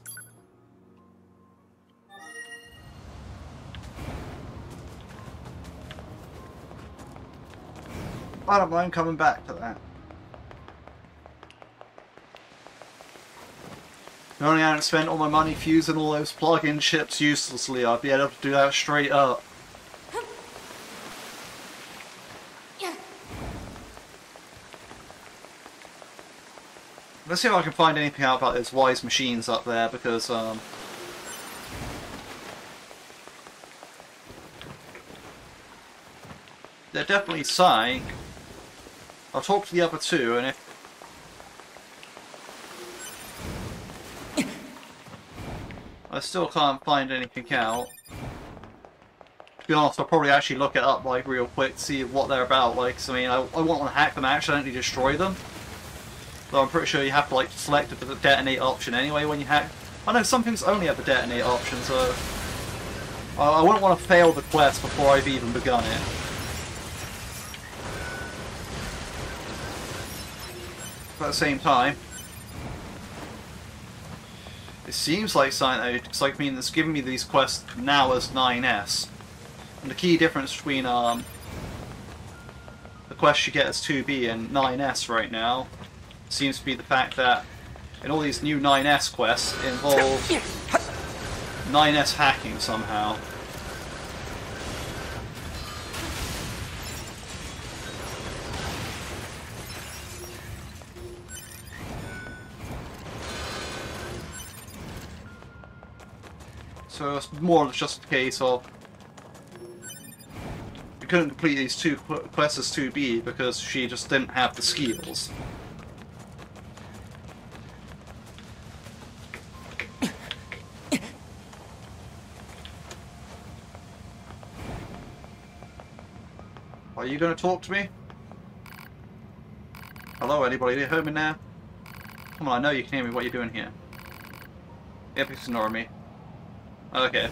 I don't mind coming back to that. If only I hadn't spent all my money fusing all those plug-in ships uselessly, I'd be able to do that straight up. Let's see if I can find anything out about those wise machines up there, because they're definitely psych. I'll talk to the other two, and if I still can't find anything out, to be honest, I'll probably actually look it up like real quick to see what they're about. Like, I mean, I won't want to hack them and accidentally destroy them. Though I'm pretty sure you have to like select the detonate option anyway when you hack. I know some things only have the detonate option, so I wouldn't want to fail the quest before I've even begun it. But at the same time, it seems like something it's like that's giving me these quests now as 9S. And the key difference between the quest you get as 2B and 9S right now seems to be the fact that in all these new 9S quests involve 9S hacking somehow. So it's more just a case of you couldn't complete these two quests as 2B because she just didn't have the skills. Are you going to talk to me? Hello, anybody home in there? Come on, I know you can hear me. What are you doing here? Yep, he's ignoring me. Okay.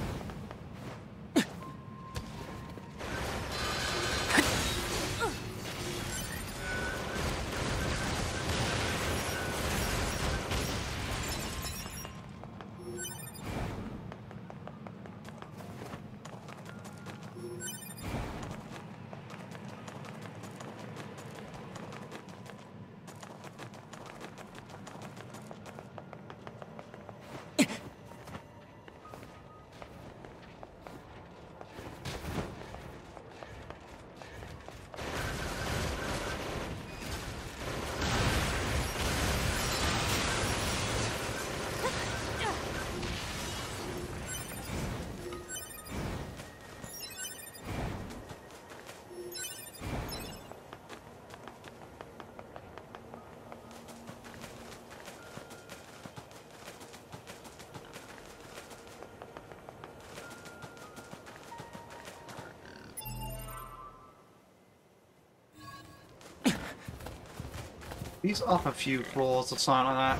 He's up a few floors or something like that.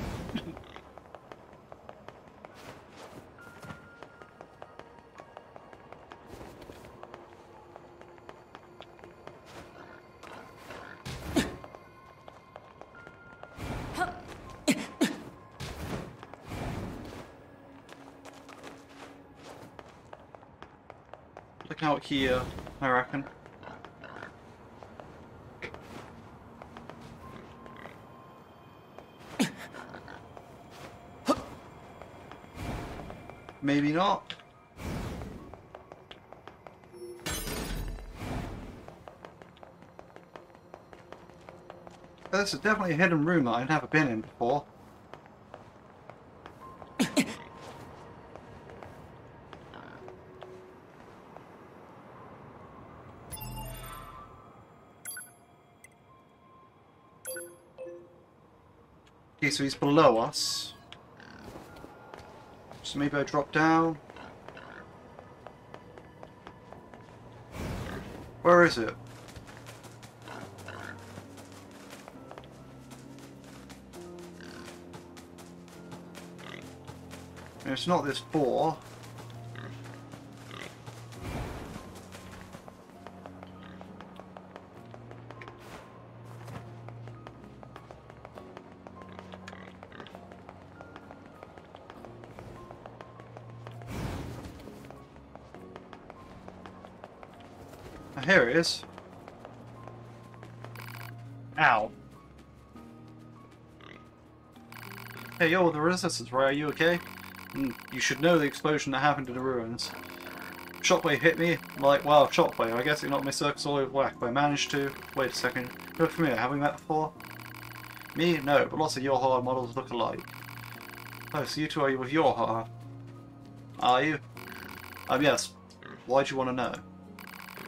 Look out here, I reckon. Maybe not. This is definitely a hidden room that I've never been in before. Okay, so he's below us. So maybe I drop down. Where is it? It's not this floor. Oh, here it is. Ow. Hey, yo, the resistance, right? Are you okay? You should know the explosion that happened in the ruins. Shockwave hit me. I'm like, wow, shockwave. I guess it knocked my circuits all over whack, but I managed to. Wait a second. You look familiar. Have we met before? Me? No, but lots of your horror models look alike. Oh, so you two are you with your horror? Are you? Yes. Why'd you want to know?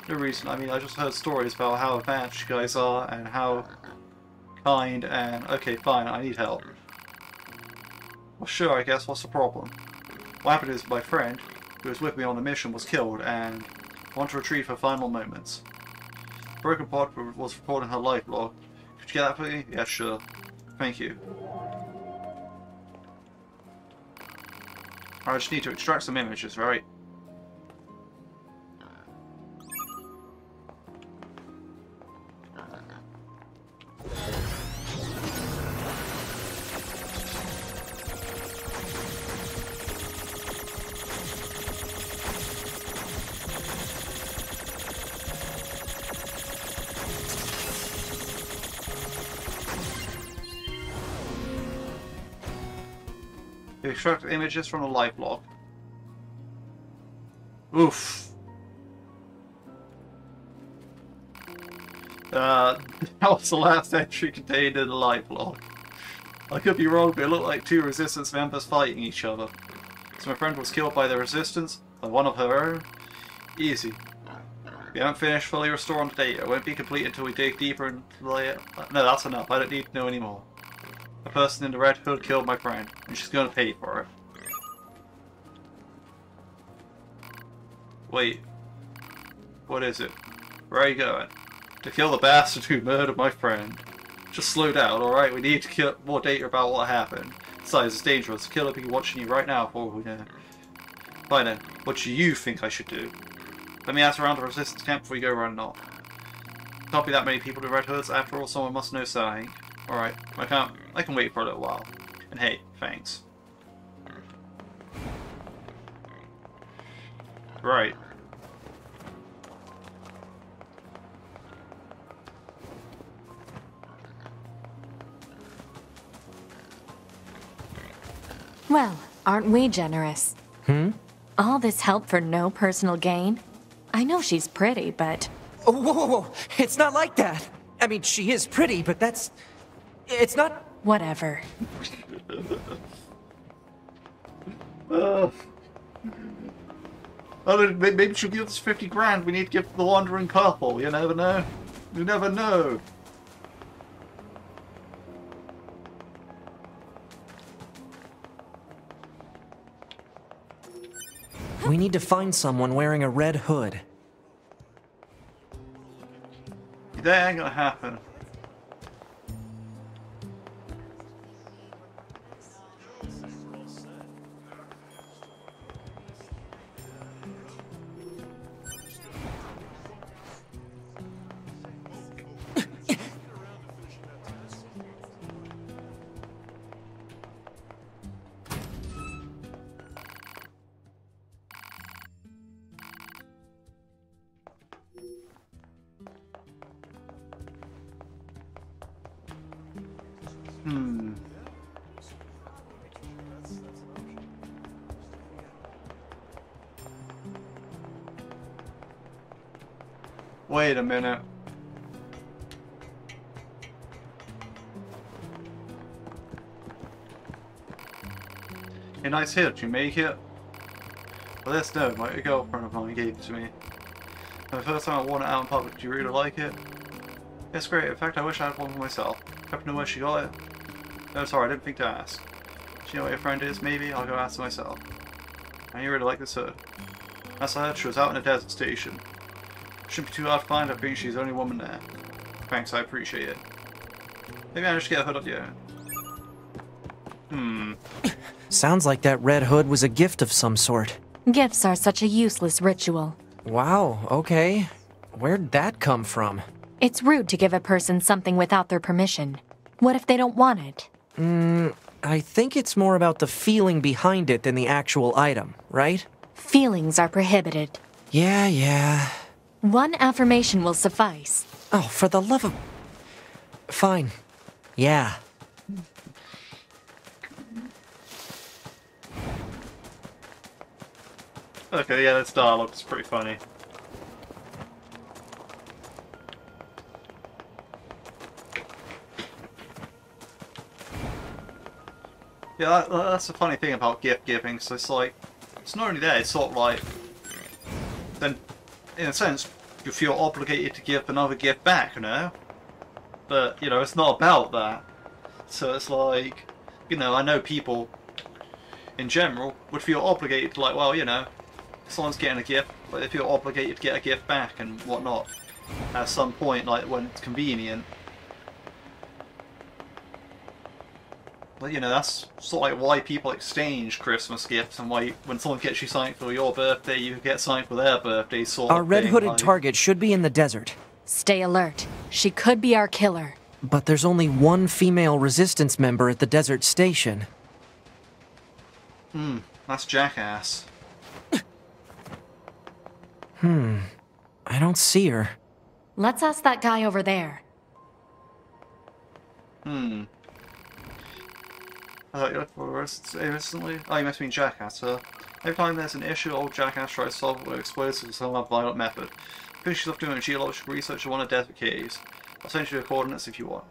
No reason. I mean, I just heard stories about how advanced you guys are and how kind and... Okay, fine, I need help. Well, sure, I guess. What's the problem? What happened is my friend, who was with me on the mission, was killed and I want to retrieve her final moments. Broken Pod was recording her life log. Could you get that for me? Yeah, sure. Thank you. I just need to extract some images, right? Extract images from a live log. Oof. That was the last entry contained in the live log. I could be wrong, but it looked like two resistance members fighting each other. So my friend was killed by the resistance, by one of her own. Easy. We haven't finished fully restoring the data. It won't be complete until we dig deeper into the layer. No, that's enough. I don't need to know anymore. The person in the red hood killed my friend, and she's gonna pay for it. Wait. What is it? Where are you going? To kill the bastard who murdered my friend. Just slow down, alright? We need to get more data about what happened. Besides, it's dangerous. The killer will be watching you right now for all we know. Fine then. What do you think I should do? Let me ask around the resistance camp before we go running off. Can't be that many people in red hoods. After all, someone must know something. Alright, I can wait for a little while. And hey, thanks. Right. Well, aren't we generous? All this help for no personal gain? I know she's pretty, but... Oh, whoa, whoa, whoa! It's not like that! I mean, she is pretty, but that's... It's not... Whatever. Maybe she'll give us 50 grand. We need to give the wandering couple. You never know. You never know. We need to find someone wearing a red hood. That ain't gonna happen. Hmm. Wait a minute. A nice hit, did you make it? Well, this note, my girlfriend of mine gave it to me. The first time I worn it out in public, do you really like it? It's great, in fact I wish I had one for myself. Happen to know where she got it? No, sorry, I didn't think to ask. Do you know what your friend is, maybe? I'll go ask myself. And you really like this hood. As I heard, she was out in a desert station. Shouldn't be too hard to find, I think she's the only woman there. Thanks, I appreciate it. Maybe I just get a hood of your own. Sounds like that red hood was a gift of some sort. Gifts are such a useless ritual. Wow, okay. Where'd that come from? It's rude to give a person something without their permission. What if they don't want it? I think it's more about the feeling behind it than the actual item, right? Feelings are prohibited. Yeah. One affirmation will suffice. Oh, for the love of... Fine. Yeah. Okay, yeah, this dialogue is pretty funny. Yeah, that's the funny thing about gift giving, so it's like, it's not only that, it's sort of like, then, in a sense, you feel obligated to give another gift back, you know? But, you know, it's not about that. So it's like, you know, I know people, in general, would feel obligated to, like, well, you know, someone's getting a gift, but they feel obligated to get a gift back and whatnot, at some point, like, when it's convenient. But, you know, that's sort of like why people exchange Christmas gifts and why when someone gets you something for your birthday, you get something for their birthday, sort Our of thing. red hooded like... target should be in the desert. Stay alert. She could be our killer. But there's only one female resistance member at the desert station. That's jackass. I don't see her. Let's ask that guy over there. I thought you looked for us recently? Oh, you must mean Jackass, huh? Every time there's an issue, old Jackass tries to solve it with explosives or some violent method. I think she's off doing geological research on one of the desert caves. I'll send you the coordinates if you want.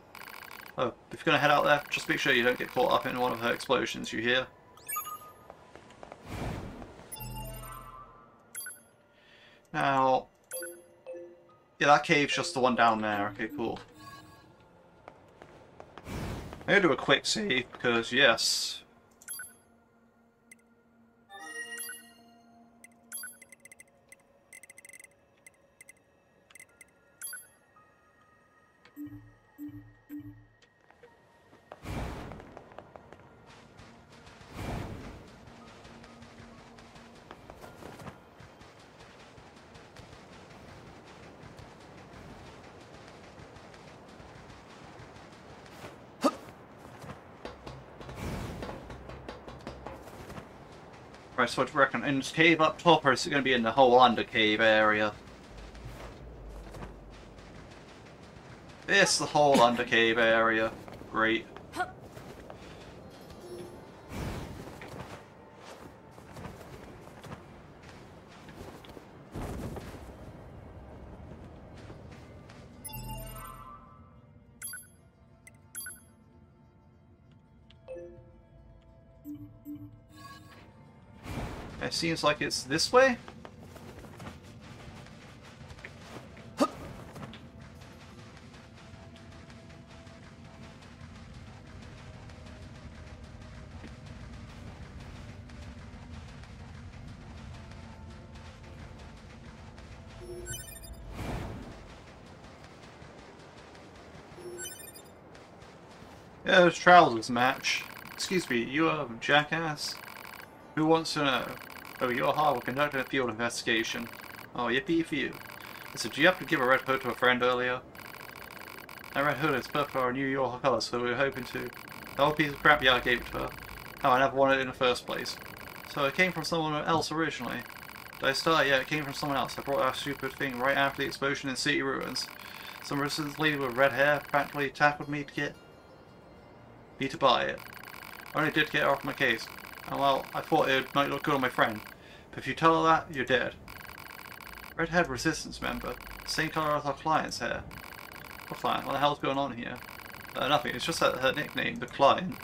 Oh, if you're gonna head out there, just make sure you don't get caught up in one of her explosions, you hear? Now... yeah, that cave's just the one down there. Okay, cool. I'm gonna do a quick save, because yes. Right, so what do you reckon? In this cave up top, or is it going to be in the whole under cave area? It's the whole under cave area. Great. It seems like it's this way? Yeah, those trousers match. Excuse me, you jackass? Who wants to know? Oh, you're hard. We're conducting a field investigation. Oh, yippee for you. So, did you have to give a red hood to a friend earlier? That red hood is perfect for our New York colours, so we were hoping to... The whole piece of crap, yeah, I gave it to her. Oh, I never wanted it in the first place. So it came from someone else originally. Did I start? Yeah, it came from someone else. I brought that stupid thing right after the explosion in City Ruins. Some resistance lady with red hair practically tackled me to get... need to buy it. I only did get her off my case. And well, I thought it might look good on my friend. But if you tell her that, you're dead. Red-haired resistance member. Same colour as our client's hair. What client? What the hell's going on here? Nothing. It's just her nickname, the client.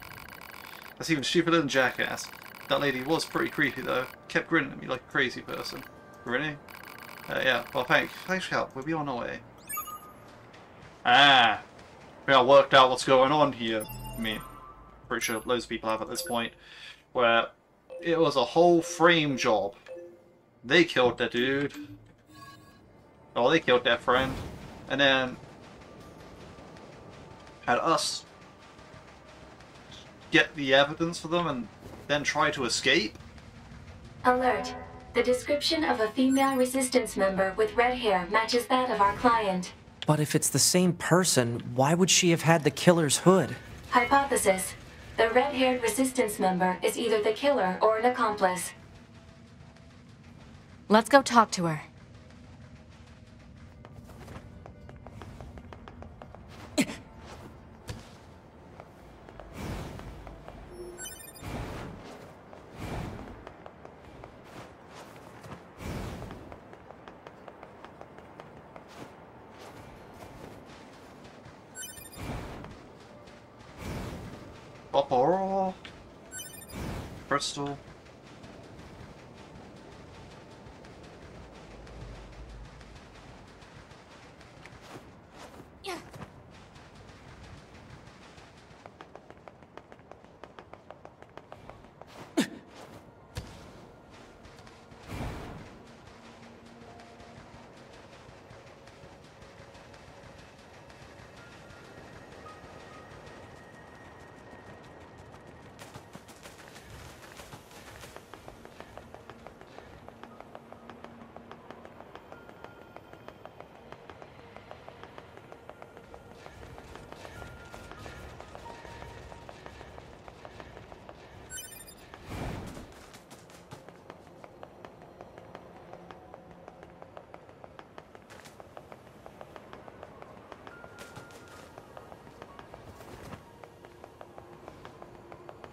That's even stupider than Jackass. That lady was pretty creepy though. Kept grinning at me like a crazy person. Really? Yeah. Well, thanks for your help. We'll be on our way. Ah! We all worked out what's going on here. I mean, pretty sure loads of people have at this point. Where it was a whole frame job. They killed their dude. Oh, they killed their friend. And then had us get the evidence for them and then try to escape? Alert. The description of a female resistance member with red hair matches that of our client. But if it's the same person, why would she have had the killer's hood? Hypothesis. The red-haired resistance member is either the killer or an accomplice. Let's go talk to her. Opera, Crystal.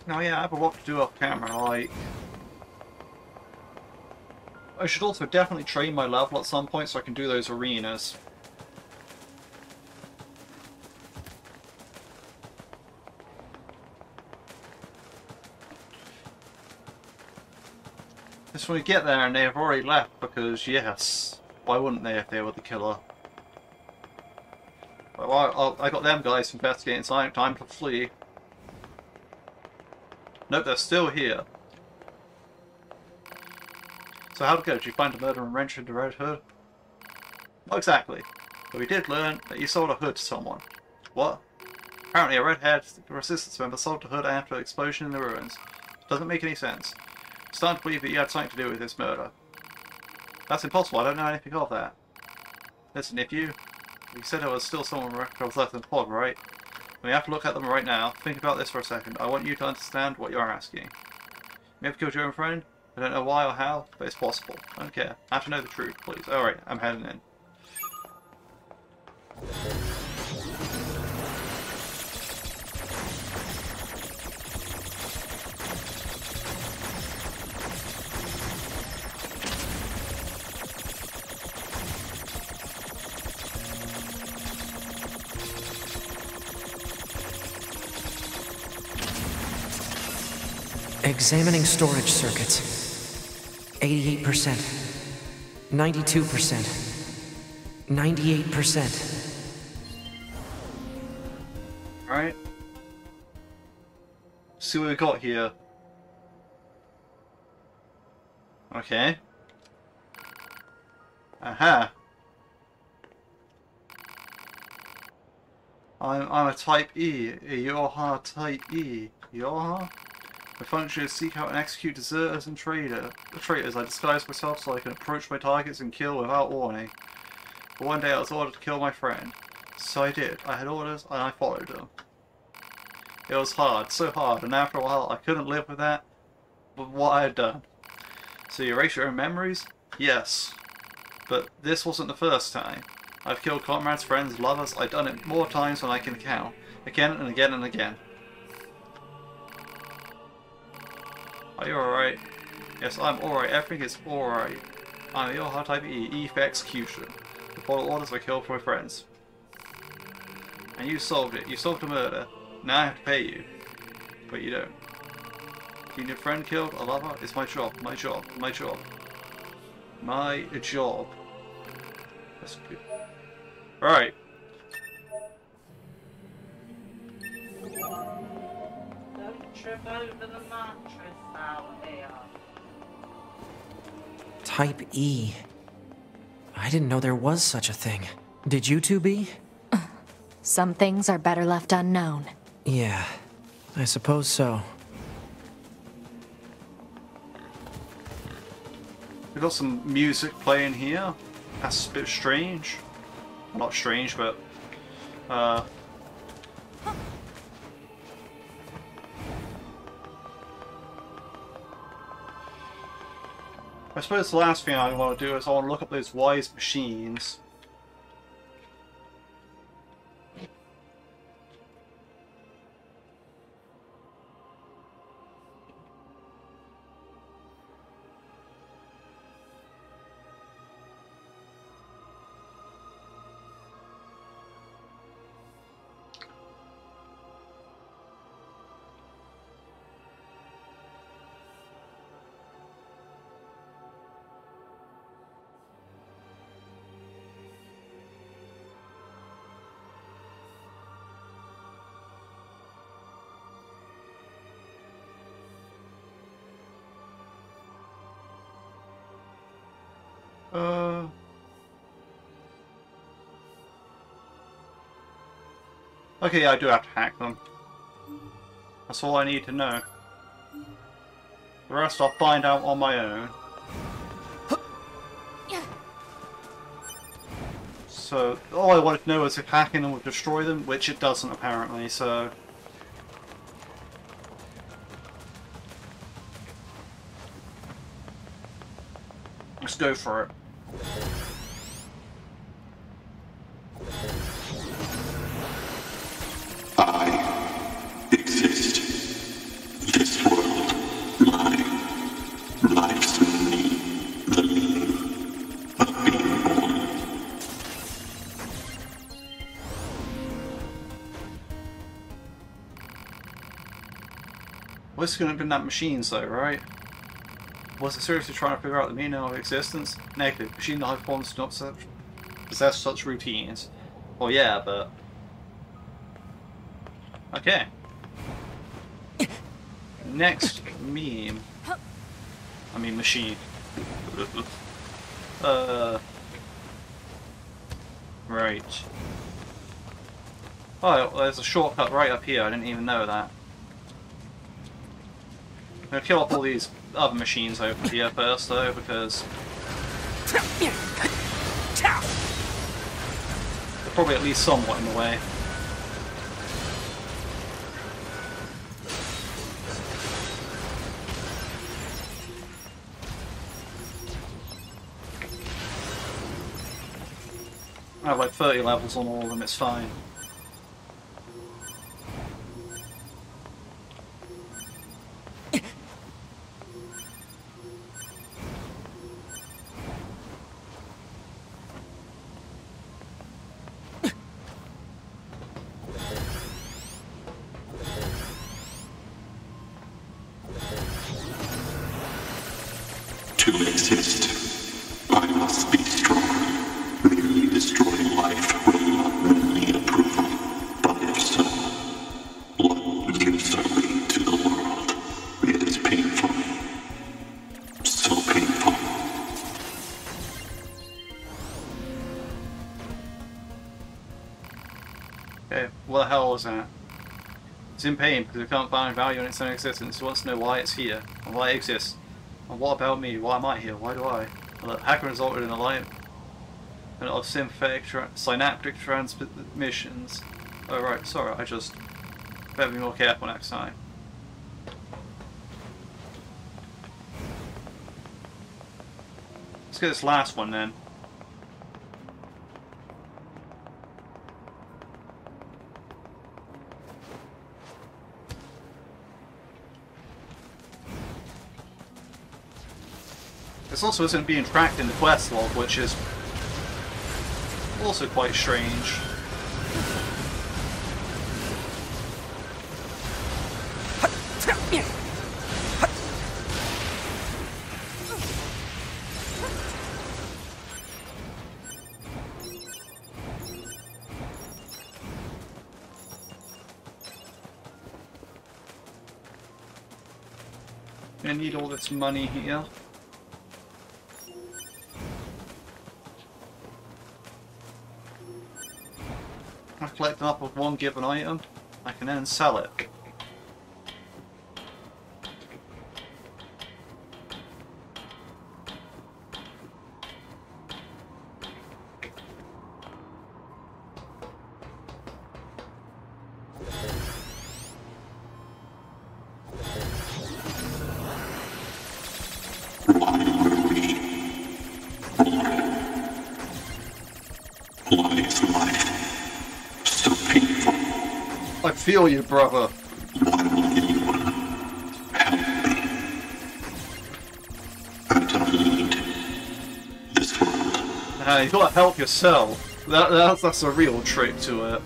Now, yeah, I have a lot to do off camera, like... I should also definitely train my level at some point so I can do those arenas. Just when we get there and they've already left, because yes, why wouldn't they if they were the killer? Well, I got them guys investigating, so I have time to flee. Nope, they're still here. So how'd it go? Did you find a murder and wrench in the Red Hood? Not exactly, but we did learn that you sold a hood to someone. What? Apparently a red-haired resistance member sold a hood after an explosion in the ruins. Doesn't make any sense. I'm starting to believe that you had something to do with this murder. That's impossible, I don't know anything of that. Listen, if you said there was still someone that was left in the pod, right? We have to look at them right now. Think about this for a second. I want you to understand what you're asking. You may have killed your own friend. I don't know why or how, but it's possible. I don't care. I have to know the truth, please. Alright, I'm heading in. Examining storage circuits. 88%. 92%. 98%. Alright. See what we got here. Okay. Aha. I'm a type E. A Yoha type E. Yoha? My function is to seek out and execute deserters and traitors. I disguise myself so I can approach my targets and kill without warning. But one day I was ordered to kill my friend. So I did. I had orders and I followed them. It was hard, so hard, and after a while I couldn't live with that, with what I had done. So you erase your own memories? Yes. But this wasn't the first time. I've killed comrades, friends, lovers. I've done it more times than I can count. Again and again and again. Are you alright? Yes, I'm alright. Everything is alright. I'm your hard type E for execution. The follow orders I killed for my friends. And you solved it. You solved the murder. Now I have to pay you. But you don't. Being your friend killed, a lover? It's my job. My job. My job. My job. That's good. Alright. Don't trip over the mattress out here. Type E. I didn't know there was such a thing. Did you two be? Some things are better left unknown. Yeah, I suppose so. We've got some music playing here. That's a bit strange. Well, not strange, but I suppose the last thing I want to do is I want to look up those wise machines. Okay, yeah, I do have to hack them. That's all I need to know. The rest I'll find out on my own. So, all I wanted to know is if hacking them would destroy them, which it doesn't apparently, so... Let's go for it. I exist. This world, mine. Life's me, the meaning of being born. Well, this couldn't have been that machines though, right? Was it seriously trying to figure out the meaning of existence? Negative. Machine life forms do not possess such routines. Well, yeah, but... Okay. Next meme. I mean machine. Right. Oh, there's a shortcut right up here. I didn't even know that. I'm gonna kill off all these other machines over here first, though, because they're probably at least somewhat in the way. I have like 30 levels on all of them, it's fine. To exist, I must be strong. Merely destroying life will not win me approval. But if so, what gives are we to the world? It is painful. So painful. Okay, what the hell was that? It's in pain because it can't find value in its own existence. It wants to know why it's here, and why it exists. And what about me? Why am I here? Why do I? Well, the hacker resulted in a line of synaptic transmissions. Oh right, sorry, I just better be more careful next time. Let's get this last one then. This also isn't being tracked in the quest log, which is also quite strange. I need all this money here. I collect them up with one given item. I can then sell it. I feel you, brother. You gotta help yourself. That's a real trick to it.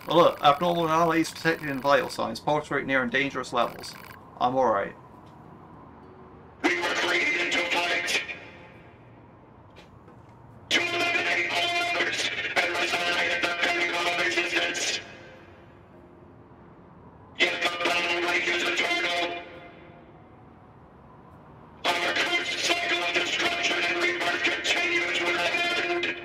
Oh, look, abnormal anomalies detected in vital signs. Pulse rate near and dangerous levels. I'm alright. We were created to fight. To eliminate all others and resign the pinnacle of existence. Yet the battle rages eternal. Our cursed cycle of destruction and rebirth continues without end.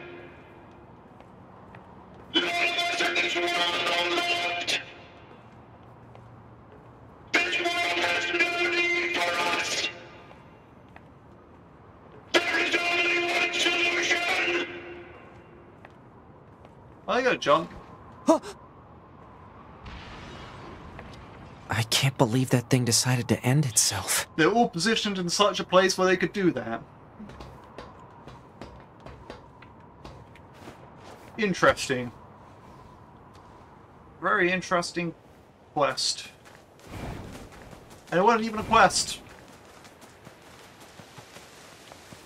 None of us in this world are loved. This world has no need for us. There is only one solution. I go jump. I can't believe that thing decided to end itself. They're all positioned in such a place where they could do that. Interesting. Very interesting quest. And it wasn't even a quest.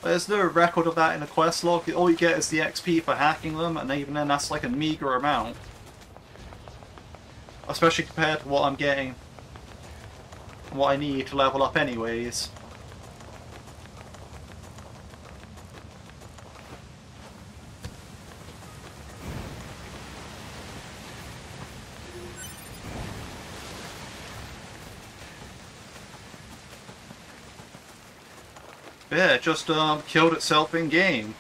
There's no record of that in the quest log. All you get is the XP for hacking them, and even then that's like a meager amount. Especially compared to what I'm getting. What I need to level up anyways. Yeah, it just killed itself in game.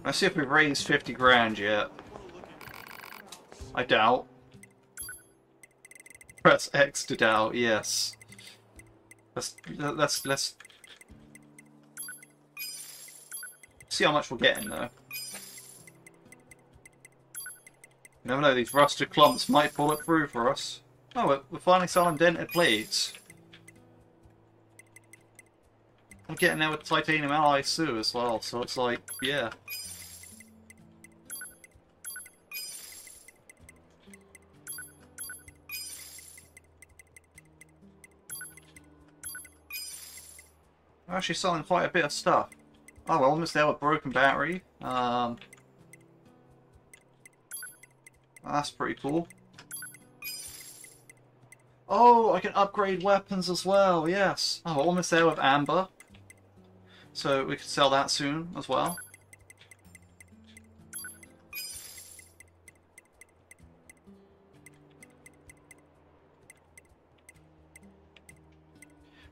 Let's see if we've raised 50 grand yet. I doubt. Press X to doubt, yes. Let's see how much we're getting though. You never know, these rusted clumps might pull it through for us. Oh, we're finally selling dented plates. I'm getting there with titanium alloy Sue as well, so it's like, yeah. We're actually selling quite a bit of stuff. Oh, we're almost there with broken battery. That's pretty cool. Oh, I can upgrade weapons as well, yes. Oh, we're almost there with amber. So we can sell that soon as well.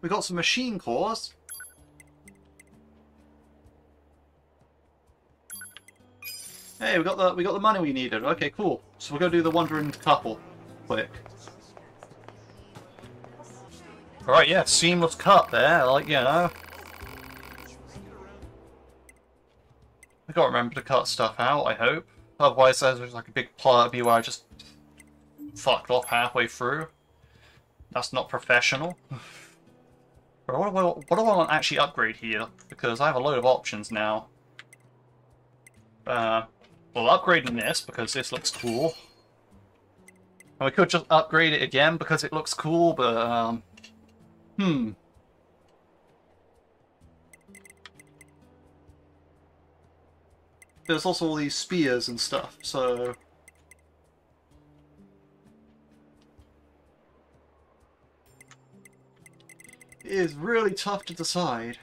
We got some machine cores. Hey, we got the money we needed. Okay, cool. So we're gonna do the Wandering Couple quick. Alright, yeah, seamless cut there, like, you know. I gotta remember to cut stuff out, I hope. Otherwise there's like a big plot of me where I just fucked off halfway through. That's not professional. But what do I want to actually upgrade here? Because I have a load of options now. Well, upgrading this because this looks cool. And we could just upgrade it again because it looks cool, but, There's also all these spears and stuff, so... It is really tough to decide.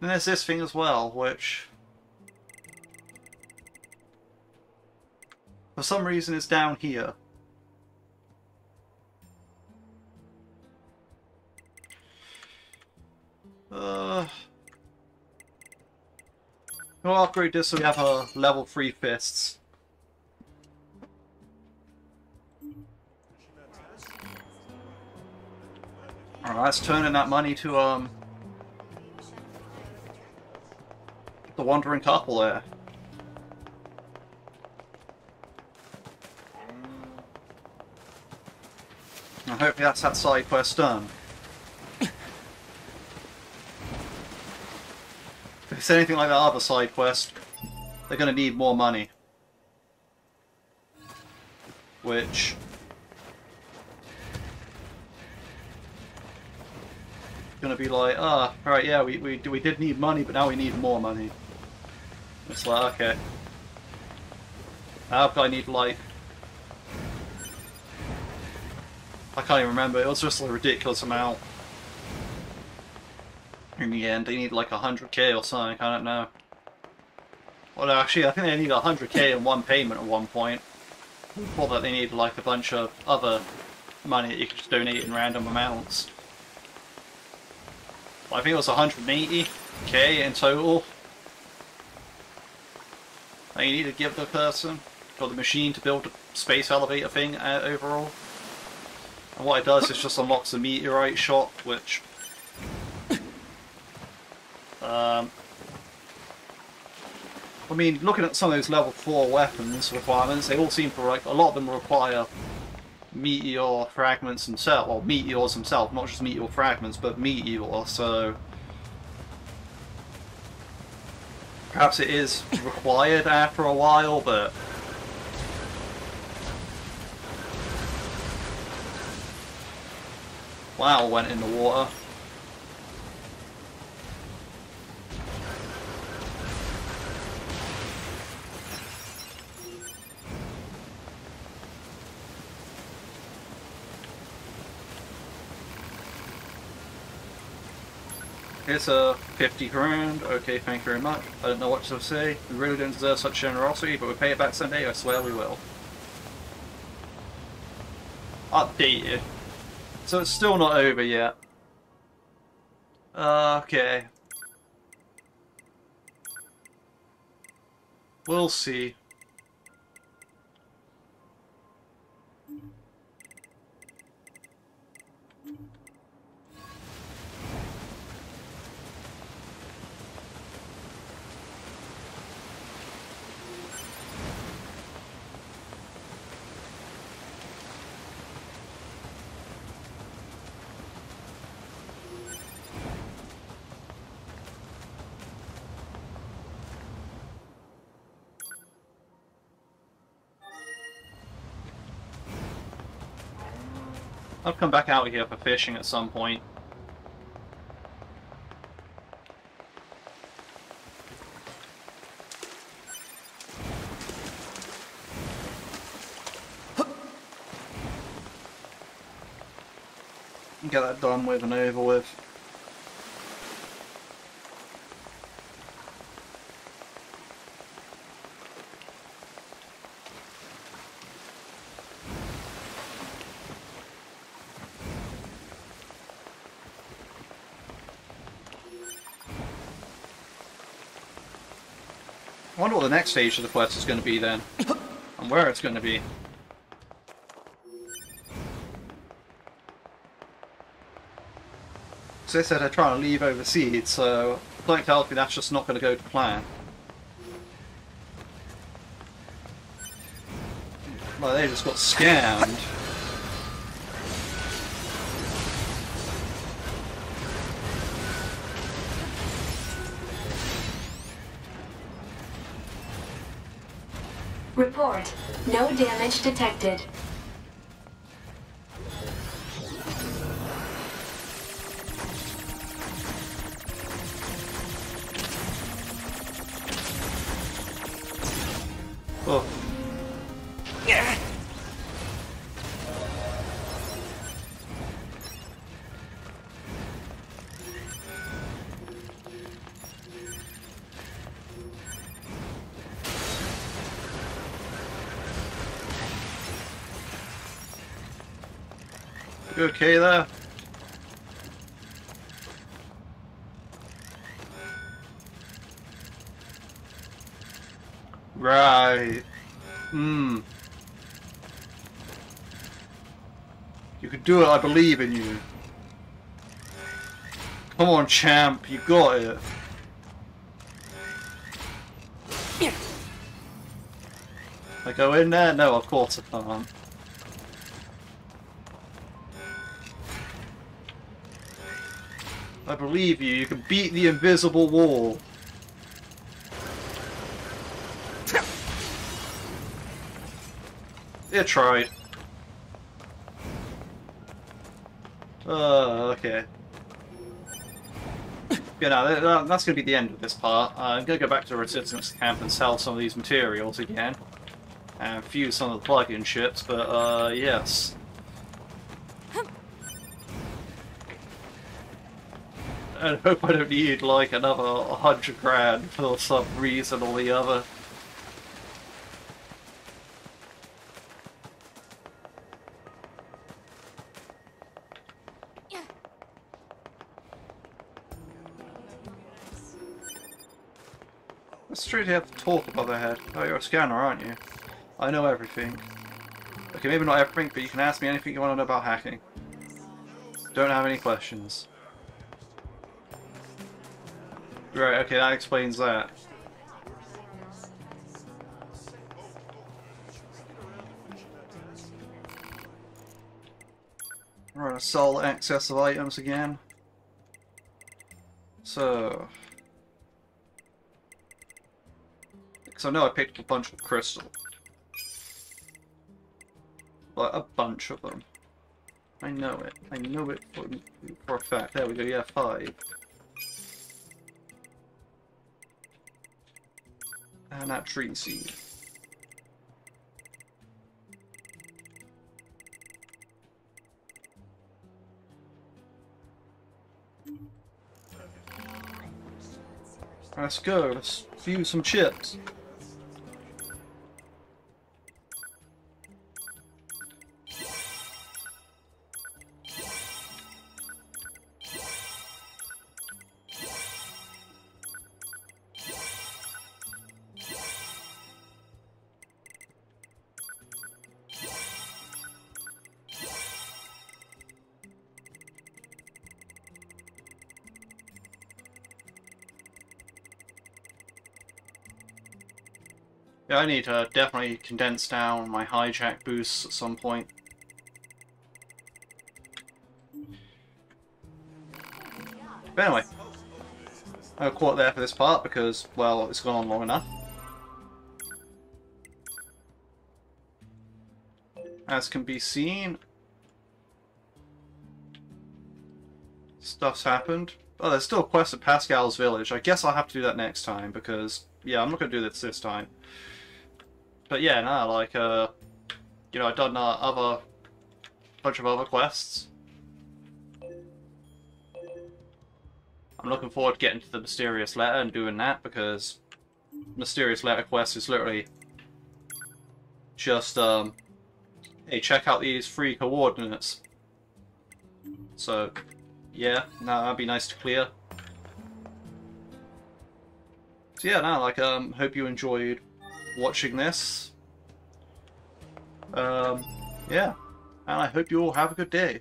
And there's this thing as well, which... for some reason is down here. We'll upgrade this so we have a level 3 fists. Alright, let's turn in that money to, the wandering couple there. I hope that's that side quest done. If it's anything like that other side quest, they're going to need more money. Which... going to be like, alright, yeah, we did need money, but now we need more money. It's like, okay. Now I need, like... I can't even remember, it was just a ridiculous amount. In the end, they need like 100k or something, I don't know. Well, actually, I think they need 100k in one payment at one point. Before that, they need like a bunch of other money that you could just donate in random amounts. I think it was 180k in total that you need to give the person, or the machine, to build a space elevator thing overall. And what it does is just unlocks the meteorite shot, which... I mean, looking at some of those level 4 weapons requirements, they all seem to, like, a lot of them require meteor fragments themselves, or meteors themselves, not just meteor fragments, but meteor, so... Perhaps it is required after a while, but... Wow, went in the water. Here's a 50 grand. Okay, thank you very much. I don't know what to say. We really don't deserve such generosity, but we'll pay it back someday, I swear we will. Updated. So it's still not over yet. Okay. We'll see. I'll come back out here for fishing at some point. Get that done with and over with. I wonder what the next stage of the quest is going to be then, and where it's going to be. So they said they're trying to leave overseas, so something tells me that's just not going to go to plan. Well, they just got scammed. Report. No damage detected. Oh. You okay there? Right. Hmm. You can do it, I believe in you. Come on, champ, you got it. I go in there? No, of course I can't. I believe you. You can beat the invisible wall. You tried. Okay. Yeah, no, that's going to be the end of this part. I'm going to go back to the Resistance camp and sell some of these materials again. And fuse some of the plug-in ships, but, yes. I hope I don't need, like, another 100 grand for some reason or the other. It's true to have to talk above their head. Oh, you're a scanner, aren't you? I know everything. Okay, maybe not everything, but you can ask me anything you want to know about hacking. Don't have any questions. Right, okay, that explains that. We're gonna sell excess of items again. So... because I know I picked up a bunch of crystal. Like, a bunch of them. I know it. I know it for a fact. There we go, yeah, 5. And that tree seed. Let's go, let's fuse some chips. Yeah, I need to definitely condense down my hijack boosts at some point. But anyway, I'll call it there for this part because, well, it's gone on long enough. As can be seen, stuff's happened. Oh, there's still a quest at Pascal's village. I guess I'll have to do that next time because, yeah, I'm not going to do this time. But yeah, no, like, you know, I've done bunch of other quests. I'm looking forward to getting to the Mysterious Letter and doing that because Mysterious Letter quest is literally just, hey, check out these 3 coordinates. So, yeah, no, that'd be nice to clear. So yeah, no, like, hope you enjoyed watching this. Yeah, and I hope you all have a good day.